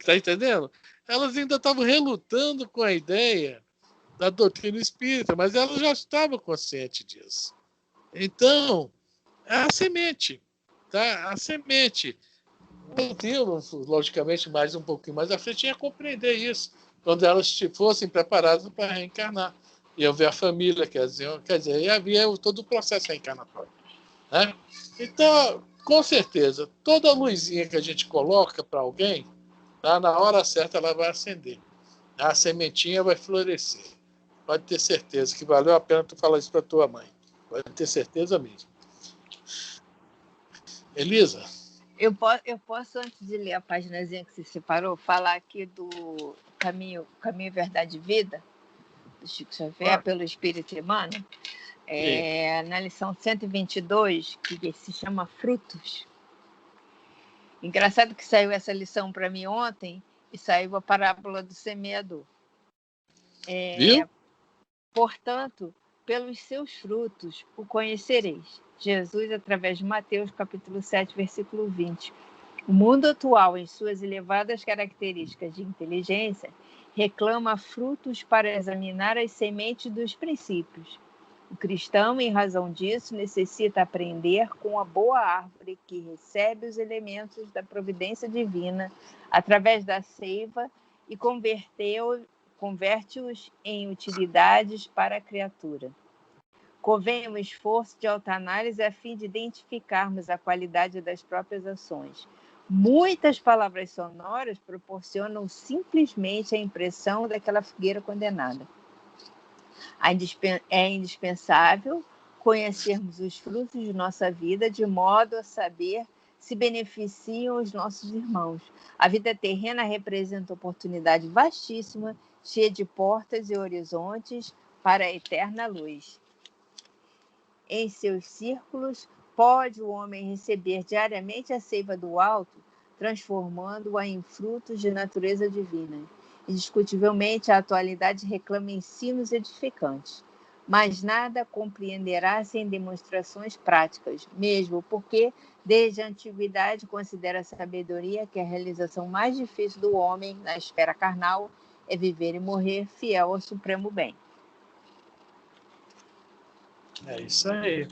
Tá entendendo? Elas ainda estavam relutando com a ideia da doutrina espírita, mas elas já estavam conscientes disso. Então, é a semente, tá? A semente. O Deus, logicamente, mais um pouquinho mais à frente, ia compreender isso, quando elas fossem preparadas para reencarnar. Ia ver a família, quer dizer, ia ver todo o processo reencarnatório. Né? Então, com certeza, toda luzinha que a gente coloca para alguém, tá, na hora certa ela vai acender. A sementinha vai florescer. Pode ter certeza que valeu a pena tu falar isso para tua mãe. Pode ter certeza mesmo. Elisa? Eu posso, antes de ler a paginazinha que você separou, falar aqui do Caminho, Verdade e Vida, do Chico Xavier, pelo Espírito Emmanuel, na lição 122, que se chama Frutos. Engraçado que saiu essa lição para mim ontem e saiu a parábola do semeador. Viu? Portanto, pelos seus frutos o conhecereis. Jesus, através de Mateus, capítulo 7, versículo 20. O mundo atual, em suas elevadas características de inteligência, reclama frutos para examinar as sementes dos princípios. O cristão, em razão disso, necessita aprender com a boa árvore que recebe os elementos da providência divina através da seiva e converte-os em utilidades para a criatura. Convém um esforço de autoanálise a fim de identificarmos a qualidade das próprias ações. Muitas palavras sonoras proporcionam simplesmente a impressão daquela figueira condenada. É indispensável conhecermos os frutos de nossa vida de modo a saber se beneficiam os nossos irmãos. A vida terrena representa oportunidade vastíssima, cheia de portas e horizontes para a eterna luz. Em seus círculos, pode o homem receber diariamente a seiva do alto, transformando-a em frutos de natureza divina. Indiscutivelmente, a atualidade reclama ensinos edificantes. mas nada compreenderá sem demonstrações práticas, mesmo porque, desde a antiguidade, considera a sabedoria que a realização mais difícil do homem na esfera carnal é viver e morrer fiel ao supremo bem. É isso aí.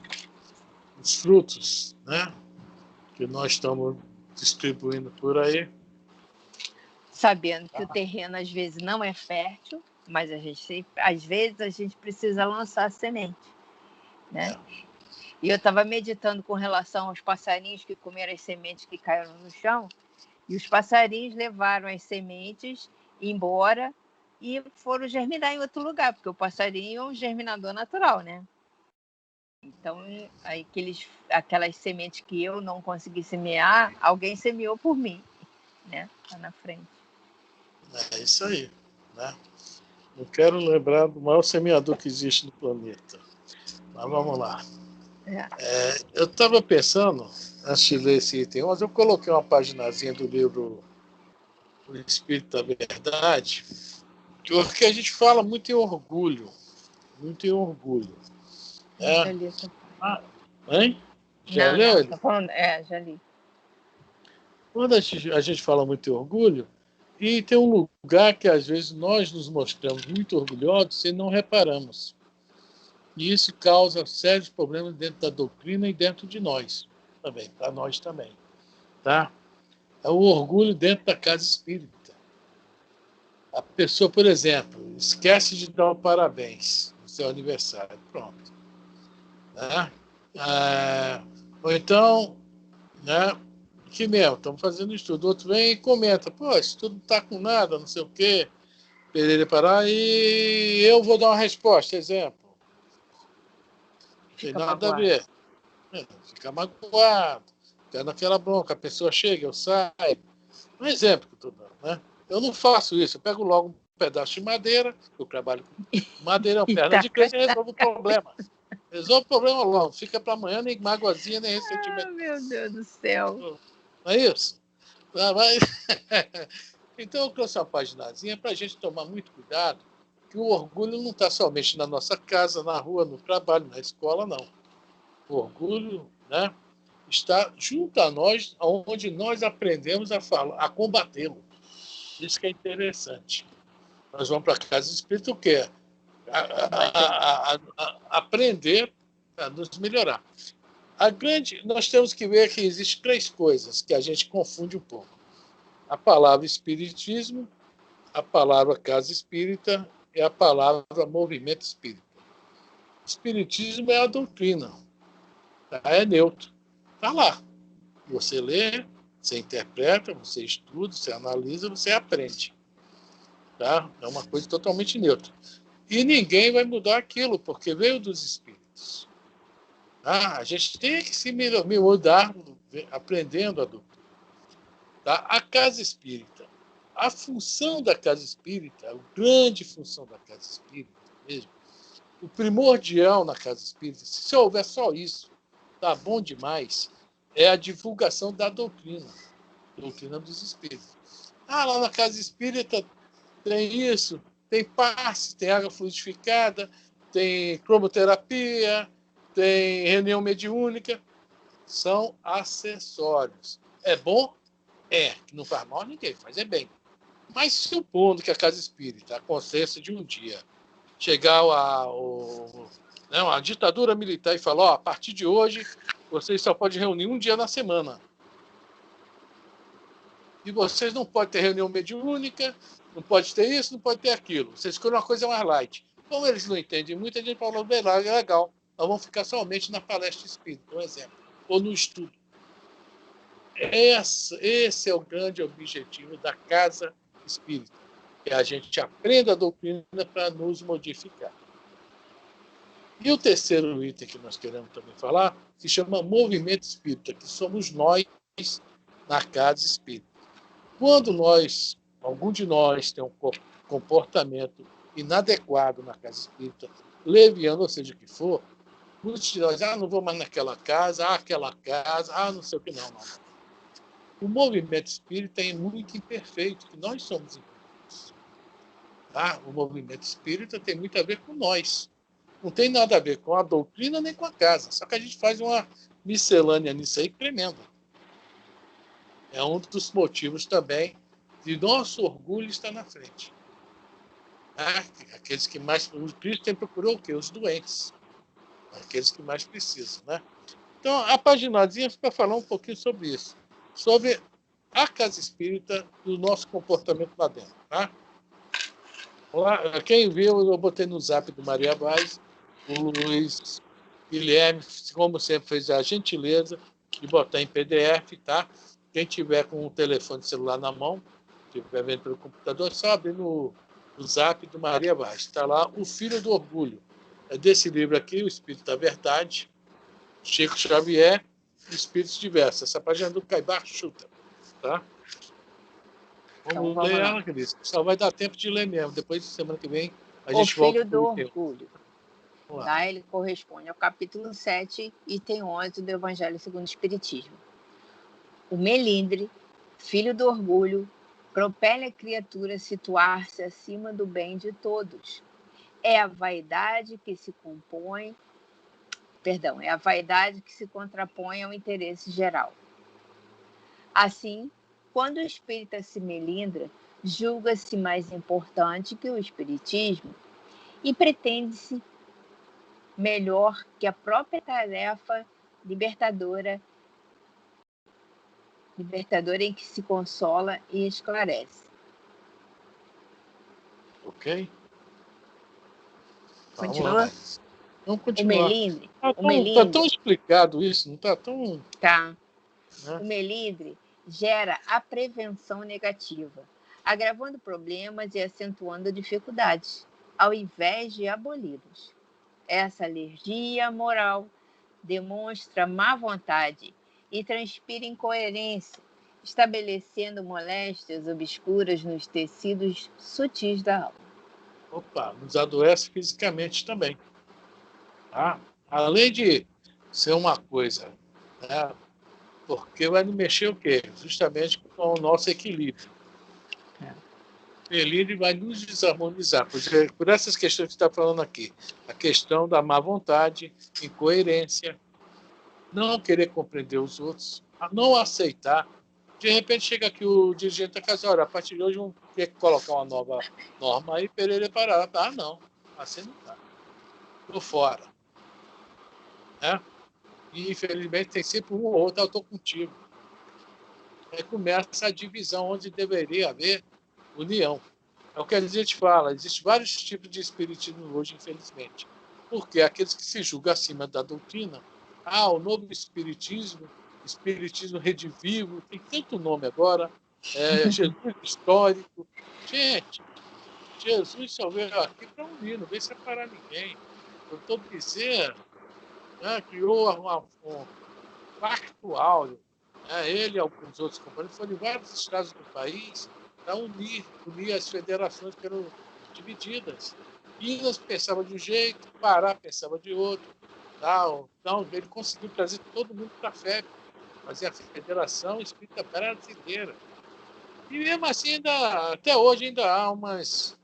Os frutos, né, que nós estamos distribuindo por aí. Sabendo que o terreno às vezes não é fértil, mas às vezes a gente precisa lançar semente, né? E eu estava meditando com relação aos passarinhos que comeram as sementes que caíram no chão, e os passarinhos levaram as sementes embora e foram germinar em outro lugar, porque o passarinho é um germinador natural, né? Então, aí aquelas sementes que eu não consegui semear, alguém semeou por mim, né? Lá na frente. É isso aí, né? Não quero lembrar do maior semeador que existe no planeta. Mas vamos lá. Eu estava pensando, antes de ler esse item 11, eu coloquei uma paginazinha do livro O Espírito da Verdade, porque a gente fala muito em orgulho. Muito em orgulho. Já li essa parte. Hein? Já não, leu não, ele? tô falando, já li. Quando a gente fala muito em orgulho, e tem um lugar que às vezes nós nos mostramos muito orgulhosos e não reparamos. E isso causa sérios problemas dentro da doutrina e dentro de nós também, para nós também. Tá? É o orgulho dentro da casa espírita. A pessoa, por exemplo, esquece de dar um parabéns no seu aniversário. Pronto. Né? Ou então, né? Que mesmo, estamos fazendo estudo. O outro vem e comenta, pô, esse estudo não está com nada, não sei o quê. Perere parar, e eu vou dar uma resposta, exemplo. Não tem nada a ver. Fica magoado, fica naquela bronca, a pessoa chega, eu saio. Um exemplo que eu estou dando, né? Eu não faço isso, eu pego logo um pedaço de madeira, eu trabalho com madeira, é uma perna de crente e resolvo o problema. Resolve o problema logo, fica para amanhã, nem magoazinha, nem ressentimento. Meu Deus do céu. Não é isso? Mas... Então eu trouxe uma paginazinha para a gente tomar muito cuidado, que o orgulho não está somente na nossa casa, na rua, no trabalho, na escola, não. O orgulho, né, está junto a nós, onde nós aprendemos a combatê-lo. Isso que é interessante. Nós vamos para a casa espírita, o quê? Aprender a nos melhorar. Nós temos que ver que existem 3 coisas que a gente confunde um pouco. A palavra espiritismo, a palavra casa espírita e a palavra movimento espírita. O espiritismo é a doutrina. É neutro. Está lá. Você lê, você interpreta, você estuda, você analisa, você aprende. Tá? É uma coisa totalmente neutra. E ninguém vai mudar aquilo, porque veio dos espíritos. Tá? A gente tem que se mudar aprendendo a doutrina. Tá? A casa espírita. A função da casa espírita, a grande função da casa espírita mesmo, o primordial na casa espírita, se houver só isso, tá bom demais, é a divulgação da doutrina dos espíritos. Lá na casa espírita tem isso, tem passe, tem água fluidificada, tem cromoterapia, tem reunião mediúnica. São acessórios. É bom? Que não faz mal a ninguém, faz bem. Mas supondo que a casa espírita aconteça de um dia chegar a ditadura militar e falar, a partir de hoje vocês só podem reunir um dia na semana. E vocês não podem ter reunião mediúnica, não pode ter isso, não pode ter aquilo. Vocês escolhem uma coisa mais light. Como eles não entendem muito, a gente fala, legal, nós vamos ficar somente na palestra espírita, por exemplo, ou no estudo. Esse é o grande objetivo da casa espírita, que a gente aprenda a doutrina para nos modificar. E o terceiro item que nós queremos também falar se chama movimento espírita, que somos nós na casa espírita. Quando algum de nós tem um comportamento inadequado na casa espírita, leviano, ou seja o que for, muitos de nós, não vou mais naquela casa, aquela casa, não sei o que, não. O movimento espírita é muito imperfeito, que nós somos imperfeitos. Tá? O movimento espírita tem muito a ver com nós, não tem nada a ver com a doutrina nem com a casa. Só que a gente faz uma miscelânea nisso aí tremenda. É um dos motivos também de nosso orgulho estar na frente. Aqueles que mais... O Cristo sempre procurou o quê? Os doentes. Aqueles que mais precisam, né? Então, a paginazinha fica falando um pouquinho sobre isso. Sobre a casa espírita e o nosso comportamento lá dentro, tá? Lá, quem viu, eu botei no zap do Maria Vaz, o Luiz Guilherme, como sempre, fez a gentileza de botar em PDF, tá? Quem tiver com o telefone celular na mão, estiver vendo pelo computador, só abrir no zap do Maria Vaz. Está lá O Filho do Orgulho. É desse livro aqui, O Espírito da Verdade, Chico Xavier, Espíritos Diversos. Essa página do Caibar Chuta, tá? Vamos ler ela, Cris. Só vai dar tempo de ler mesmo. Depois, semana que vem, a gente volta. O Filho do Orgulho. Tá? Ele corresponde ao capítulo 7, item 11 do Evangelho segundo o Espiritismo. O melindre, filho do orgulho, propele a criatura a situar-se acima do bem de todos. É a vaidade que se contrapõe ao interesse geral. Assim, quando o espírita se melindra, julga-se mais importante que o espiritismo e pretende-se melhor que a própria tarefa libertadora em que se consola e esclarece. Ok? Continua? Vamos continuar. O melindre. Tá tão explicado isso, não está tão... Tá. Né? O melindre gera a prevenção negativa, agravando problemas e acentuando dificuldades, ao invés de aboli-los. Essa alergia moral demonstra má vontade e transpira incoerência, estabelecendo moléstias obscuras nos tecidos sutis da alma. Opa, nos adoece fisicamente também. Tá? Além de ser uma coisa, né? Porque vai mexer o quê? Justamente com o nosso equilíbrio. Ele vai nos desarmonizar. Por essas questões que você está falando aqui. A questão da má vontade, incoerência, não querer compreender os outros, não aceitar. De repente chega aqui o dirigente da casa, olha, a partir de hoje vamos ter que colocar uma nova norma aí, Pereira parar. Ah, não, assim não dá. Estou fora. Né? E infelizmente tem sempre um ou outro, eu estou contigo. Aí começa a divisão onde deveria haver união. É o que a gente fala, existem vários tipos de espiritismo hoje, infelizmente. Porque aqueles que se julgam acima da doutrina, o novo espiritismo redivivo, tem tanto nome agora, Jesus histórico. Gente, Jesus só veio aqui para unir, não veio separar ninguém. O Dr. Bezerra, né, criou um pacto áureo. Ele e alguns outros companheiros foram em vários estados do país para unir as federações que eram divididas. Minas pensava de um jeito, Pará pensava de outro. Tal. Então, ele conseguiu trazer todo mundo para a FEB, fazer a Federação Espírita Brasileira. E mesmo assim, até hoje ainda há umas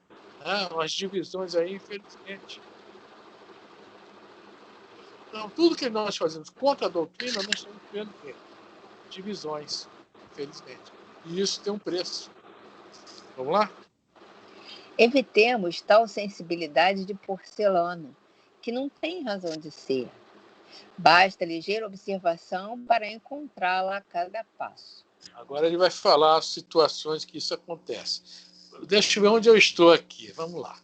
divisões aí, infelizmente. Então, tudo que nós fazemos contra a doutrina, nós estamos vendo divisões, infelizmente. E isso tem um preço. Vamos lá? Evitemos tal sensibilidade de porcelana, que não tem razão de ser. Basta ligeira observação para encontrá-la a cada passo. Agora ele vai falar as situações que isso acontece. Deixa eu ver onde eu estou aqui. Vamos lá.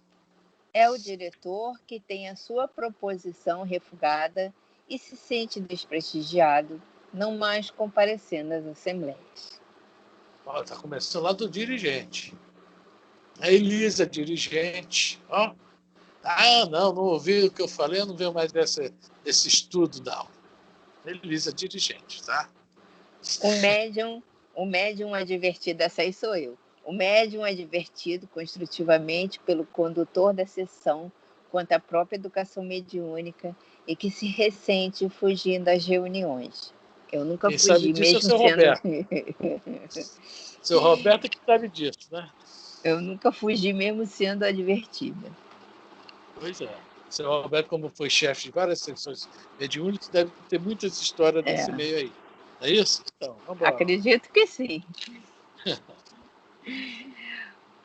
É o diretor que tem a sua proposição refugada e se sente desprestigiado, não mais comparecendo às assembleias. Está começando lá do dirigente. A Elisa, dirigente. Não ouvi o que eu falei, eu não vejo mais desse estudo, não. Elisa, dirigente, tá? O médium advertido, essa aí sou eu. O médium advertido construtivamente pelo condutor da sessão quanto à própria educação mediúnica e que se ressente fugindo às reuniões. Eu nunca Quem fugi, sabe disso mesmo é o seu sendo... Roberto. Seu Roberto é que sabe disso, né? Eu nunca fugi, mesmo sendo advertida. Pois é. O seu Roberto, como foi chefe de várias sessões mediúnicas, deve ter muitas histórias desse meio aí. Não é isso? Então, vamos embora. Acredito que sim.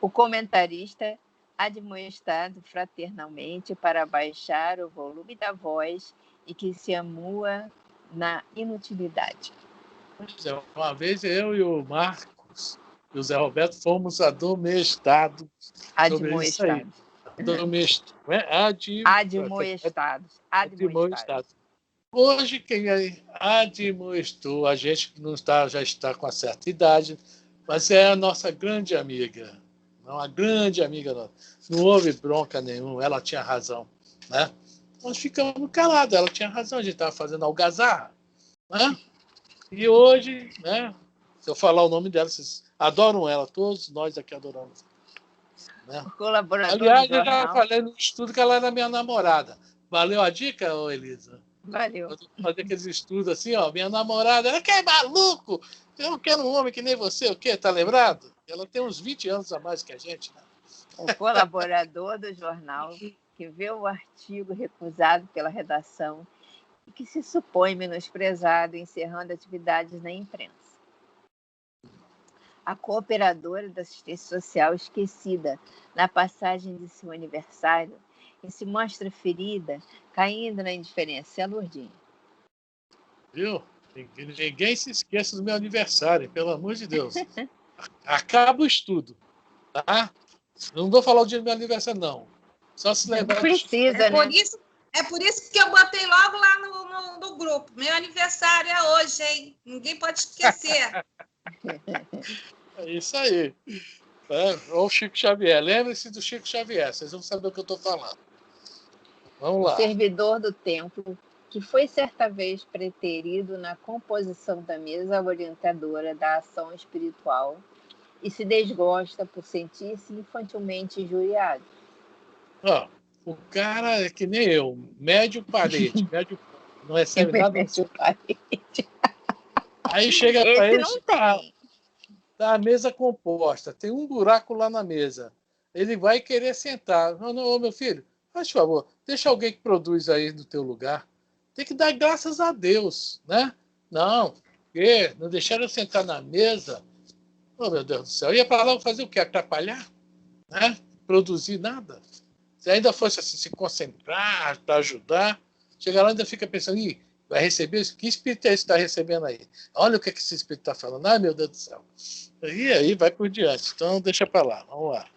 O comentarista admoestado fraternalmente para baixar o volume da voz e que se amua na inutilidade. Uma vez eu e o Marcos e o Zé Roberto fomos admoestados sobre isso aí. Admoestados. Hoje, quem admoestou, a gente que não está, já está com uma certa idade, mas é a nossa grande amiga. Uma grande amiga nossa. Não houve bronca nenhuma, ela tinha razão. Né? Nós ficamos calados, ela tinha razão, a gente estava fazendo algazarra. Né? E hoje, né, se eu falar o nome dela, vocês adoram ela, todos nós aqui adoramos. Né? Aliás, eu já falei no estudo que ela era minha namorada. Valeu a dica, ô Elisa? Valeu. Eu fazer aqueles estudos assim, ó, minha namorada, ela quer maluco, eu não quero um homem que nem você, o quê? Tá lembrado? Ela tem uns 20 anos a mais que a gente, né? O colaborador do jornal que vê o artigo recusado pela redação e que se supõe menosprezado, encerrando atividades na imprensa. A cooperadora da assistência social esquecida na passagem de seu aniversário e se mostra ferida, caindo na indiferença. É a Lourdinha. Viu? Ninguém se esqueça do meu aniversário, pelo amor de Deus. Acaba o estudo, tá? Não vou falar o dia do meu aniversário, não. Só se lembrar. Precisa, né? É por isso que eu botei logo lá no grupo. Meu aniversário é hoje, hein? Ninguém pode esquecer. É isso aí. Ou o Chico Xavier. Lembre-se do Chico Xavier, vocês vão saber o que eu estou falando. Vamos lá. O servidor do templo, que foi certa vez preterido na composição da mesa orientadora da ação espiritual e se desgosta por sentir-se infantilmente injuriado. O cara é que nem eu, médio parede, médio não recebe nada. Médio parede. Aí chega para ele, não tem. Tá a mesa composta, tem um buraco lá na mesa. Ele vai querer sentar. Não, meu filho, faz favor, deixa alguém que produz aí no teu lugar. Tem que dar graças a Deus, né? Não deixaram eu sentar na mesa. Oh, meu Deus do céu, eu ia para lá fazer o quê? Atrapalhar? Né? Produzir nada? Se ainda fosse assim, se concentrar para ajudar, chega lá e ainda fica pensando, vai receber isso? Que espírito é esse que está recebendo aí? Olha o que esse espírito está falando. Ai, meu Deus do céu. E aí vai por diante. Então, deixa para lá. Vamos lá.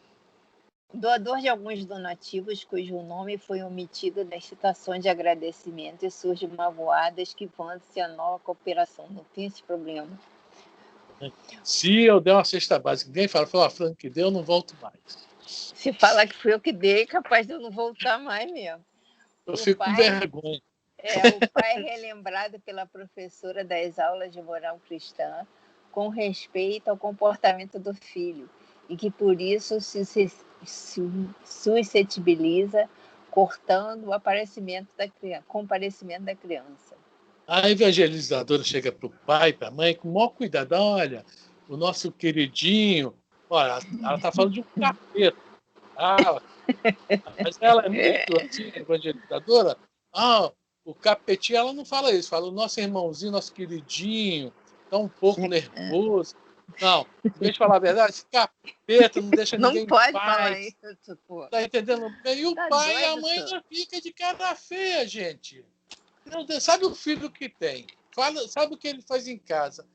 Doador de alguns donativos cujo nome foi omitido das citações de agradecimento e surge magoadas que vão-se a nova cooperação. Não tem esse problema. Se eu der uma cesta básica, ninguém fala, Franco que deu, eu não volto mais. Se falar que fui eu que dei, é capaz de eu não voltar mais mesmo. Eu fico com vergonha. O pai é relembrado pela professora das aulas de moral cristã com respeito ao comportamento do filho e que por isso se suscetibiliza cortando o comparecimento da criança. A evangelizadora chega para o pai, para a mãe, com o maior cuidado. Olha, o nosso queridinho, olha, ela está falando de um capeta. Mas ela é muito assim, evangelizadora. O capetinho, ela não fala isso, fala o nosso irmãozinho, nosso queridinho, está um pouco nervoso. Não, em vez de falar a verdade, esse capeta não deixa ninguém em paz. Não pode falar isso, pô. Tá entendendo? E o tá pai doido, e a mãe ainda fica de cara feia, gente. Sabe o filho que tem? Sabe o que ele faz em casa?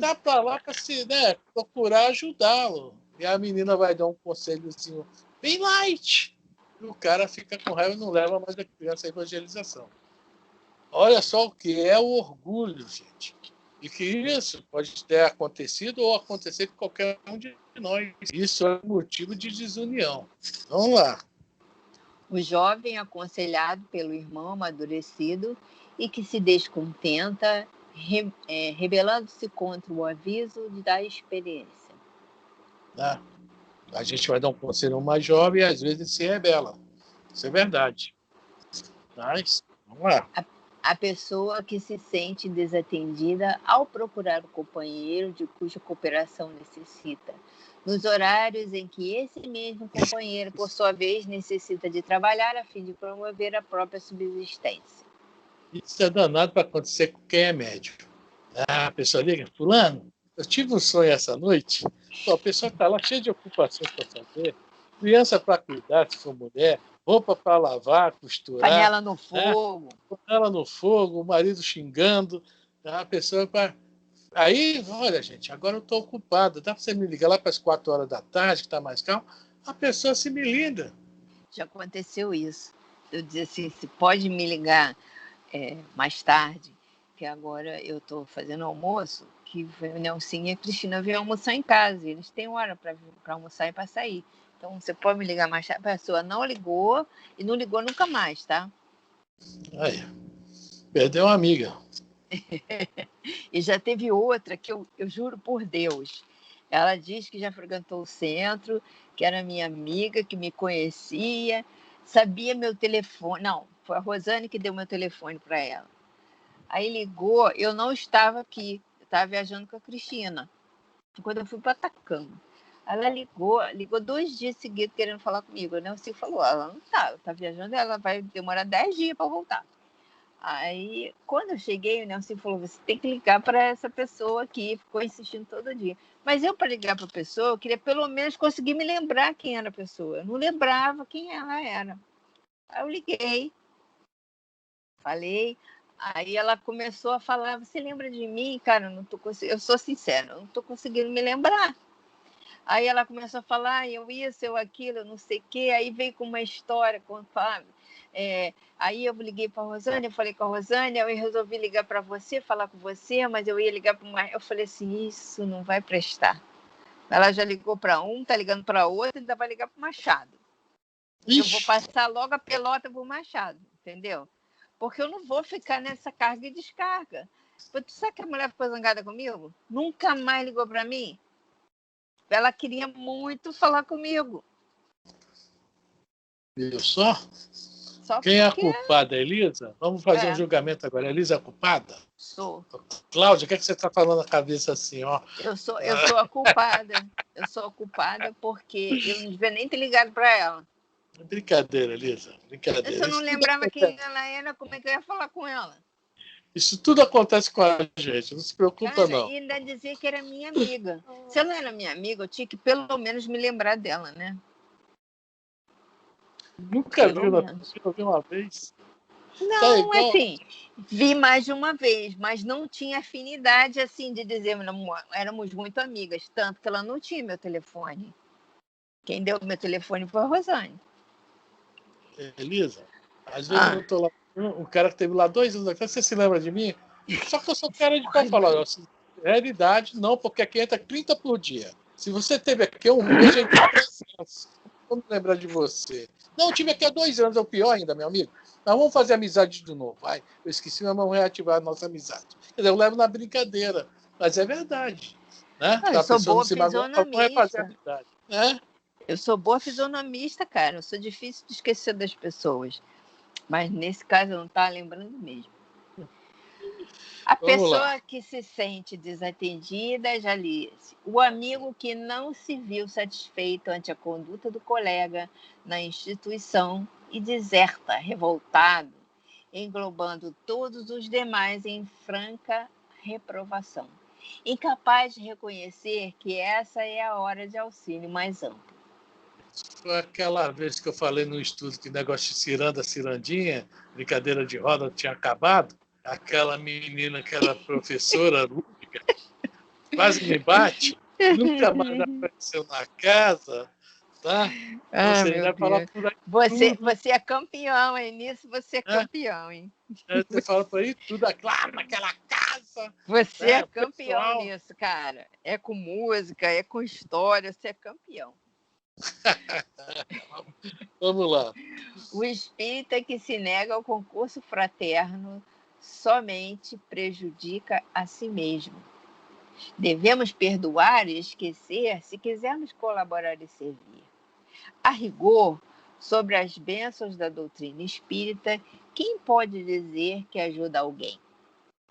Tá para lá para se, né, procurar ajudá-lo. E a menina vai dar um conselhozinho bem light. E o cara fica com raiva e não leva mais a criança à evangelização. Olha só o que é o orgulho, gente. E que isso pode ter acontecido ou acontecer com qualquer um de nós. Isso é motivo de desunião. Vamos lá. O jovem aconselhado pelo irmão amadurecido e que se descontenta, rebelando-se contra o aviso da experiência. A gente vai dar um conselho mais jovem e às vezes se rebela. Isso é verdade. Mas, vamos lá. A pessoa que se sente desatendida ao procurar o companheiro de cuja cooperação necessita, nos horários em que esse mesmo companheiro, por sua vez, necessita de trabalhar a fim de promover a própria subsistência. Isso é danado para acontecer com quem é médico. A pessoa liga, fulano, eu tive um sonho essa noite. Pô, a pessoa está lá cheia de ocupações para fazer, criança para cuidar, se for mulher, roupa para lavar, costurar. Panela no fogo. Panela no fogo, o marido xingando. A pessoa para... Aí, olha, gente, agora eu estou ocupada. Dá para você me ligar lá para as 4 horas da tarde, que está mais calmo? A pessoa se me liga. Já aconteceu isso. Eu disse assim, se pode me ligar mais tarde, que agora eu estou fazendo almoço, que o Nelson e a Cristina vêm almoçar em casa. Eles têm hora para almoçar e para sair. Então, você pode me ligar mais tarde. A pessoa não ligou e não ligou nunca mais, tá? Aí, perdeu uma amiga. E já teve outra que eu juro por Deus. Ela diz que já frequentou o centro, que era minha amiga, que me conhecia, sabia meu telefone. Não, foi a Rosane que deu meu telefone para ela. Aí ligou, eu não estava aqui, eu estava viajando com a Cristina, quando eu fui para Atacama. Ela ligou 2 dias seguidos querendo falar comigo. A Nelson falou, ela não está viajando, ela vai demorar 10 dias para voltar. Aí, quando eu cheguei, o Nelson falou, você tem que ligar para essa pessoa aqui, ficou insistindo todo dia. Mas eu, para ligar para a pessoa, eu queria pelo menos conseguir me lembrar quem era a pessoa. Eu não lembrava quem ela era. Aí eu liguei, falei, aí ela começou a falar, você lembra de mim? Cara, eu sou sincera, eu não estou conseguindo me lembrar. Aí ela começou a falar, eu isso, eu aquilo, não sei o quê. Aí veio com uma história, aí eu liguei para a Rosane, eu falei com a Rosane, eu resolvi ligar para você, falar com você, mas eu ia ligar para uma... Eu falei assim, isso não vai prestar. Ela já ligou para um, está ligando para outro, ainda vai ligar para o Machado. Ixi. Eu vou passar logo a pelota para o Machado, entendeu? Porque eu não vou ficar nessa carga e descarga. Tu sabe que a mulher ficou zangada comigo? Nunca mais ligou para mim. Ela queria muito falar comigo. Viu só? Só quem é a culpada, Elisa? Vamos fazer um julgamento agora. Elisa é a culpada? Sou. Cláudia, o que você está falando na cabeça assim? Ó? Eu sou a culpada. Eu sou a culpada porque eu não devia nem ter ligado para ela. Brincadeira, Elisa. Brincadeira. Se eu não lembrava quem ela era, como é que eu ia falar com ela? Isso tudo acontece com a gente, não se preocupa, cara, não. E ainda dizer que era minha amiga. Se ela era minha amiga, eu tinha que pelo menos me lembrar dela, né? Nunca viu uma vez? Não, tá igual... assim, vi mais de uma vez, mas não tinha afinidade, assim, de dizer, éramos muito amigas, tanto que ela não tinha meu telefone. Quem deu meu telefone foi a Rosane. Elisa, às vezes eu tô lá, um cara que teve lá 2 anos atrás, você se lembra de mim? Só que eu sou cara de pau falar, realidade não, porque aqui entra 30 por dia. Se você teve aqui um mês, a gente vamos lembrar de você. Não, eu tive aqui há 2 anos, é o pior ainda, meu amigo. Nós vamos fazer amizade de novo. Vai, eu esqueci, mas vamos reativar a nossa amizade. Quer dizer, eu levo na brincadeira, mas é verdade. Né? Eu sou boa fisionomista. Né? Eu sou boa fisionomista, cara. Eu sou difícil de esquecer das pessoas. Mas nesse caso eu não estava lembrando mesmo. A pessoa que se sente desatendida, já li. O amigo que não se viu satisfeito ante a conduta do colega na instituição e deserta, revoltado, englobando todos os demais em franca reprovação. Incapaz de reconhecer que essa é a hora de auxílio mais amplo. Foi aquela vez que eu falei no estudo que o negócio de cirandinha, brincadeira de roda, tinha acabado. Aquela menina que era professora lúdica, quase me bate, nunca mais apareceu na casa, tá? Você vai falar por aí você é campeão, hein? Nisso você é campeão, hein? Você fala por aí tudo, lá naquela casa. Você é campeão pessoal. Nisso, cara. É com música, é com história, você é campeão. Vamos lá. O espírita que se nega ao concurso fraterno somente prejudica a si mesmo. Devemos perdoar e esquecer se quisermos colaborar e servir. A rigor, sobre as bênçãos da doutrina espírita, quem pode dizer que ajuda alguém?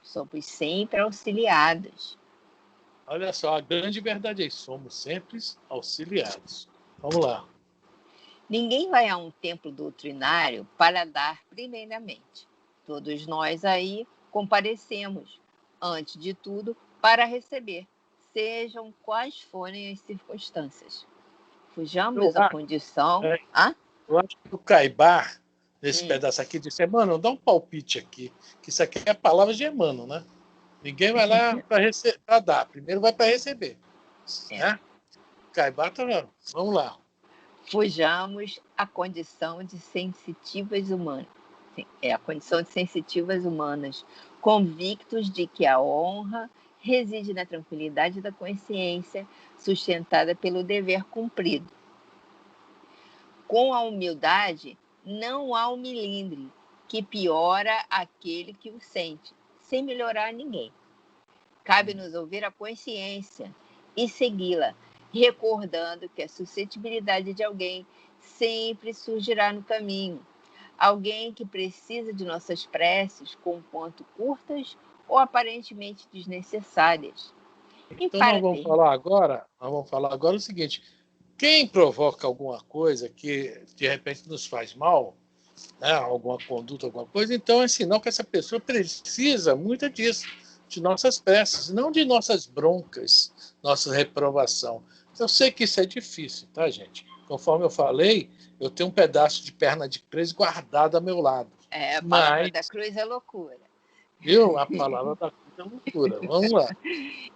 Somos sempre auxiliados. Olha só, a grande verdade é isso. Somos sempre auxiliados. Vamos lá. Ninguém vai a um templo doutrinário para dar primeiramente. Todos nós aí comparecemos, antes de tudo, para receber, sejam quais forem as circunstâncias. Fujamos da condição... Eu acho que o Caibar, nesse pedaço aqui, disse: Emmanuel, dá um palpite aqui, que isso aqui é a palavra de Emmanuel, né? Ninguém vai lá para dar, primeiro vai para receber. Né? Caibar tá lá. Vamos lá. Fujamos a condição de sensitivas humanas. É a condição de sensitivas humanas, convictos de que a honra reside na tranquilidade da consciência, sustentada pelo dever cumprido. Com a humildade, não há um milindre que piora aquele que o sente, sem melhorar ninguém. Cabe-nos ouvir a consciência e segui-la, recordando que a suscetibilidade de alguém sempre surgirá no caminho. Alguém que precisa de nossas preces, conquanto curtas ou aparentemente desnecessárias. Então nós vamos falar agora o seguinte: quem provoca alguma coisa que de repente nos faz mal, né, alguma conduta, alguma coisa, então é sinal que essa pessoa precisa muito disso, de nossas preces, não de nossas broncas, nossa reprovação. Eu sei que isso é difícil, tá, gente? Conforme eu falei, eu tenho um pedaço de perna de cruz guardado ao meu lado. A palavra da cruz é loucura. Viu? A palavra da cruz é loucura. Vamos lá.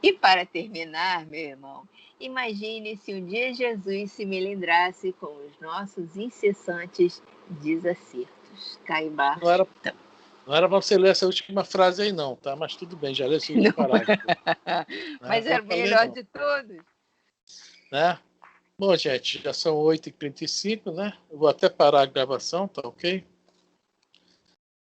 E para terminar, meu irmão, imagine se um dia Jesus se melindrasse com os nossos incessantes desacertos. Caibar. Não era para você ler essa última frase aí, não, tá? Mas tudo bem, já leu esse último parágrafo. Mas era o melhor de todos. Né? Bom, gente, já são 8h35, né? Eu vou até parar a gravação, tá ok?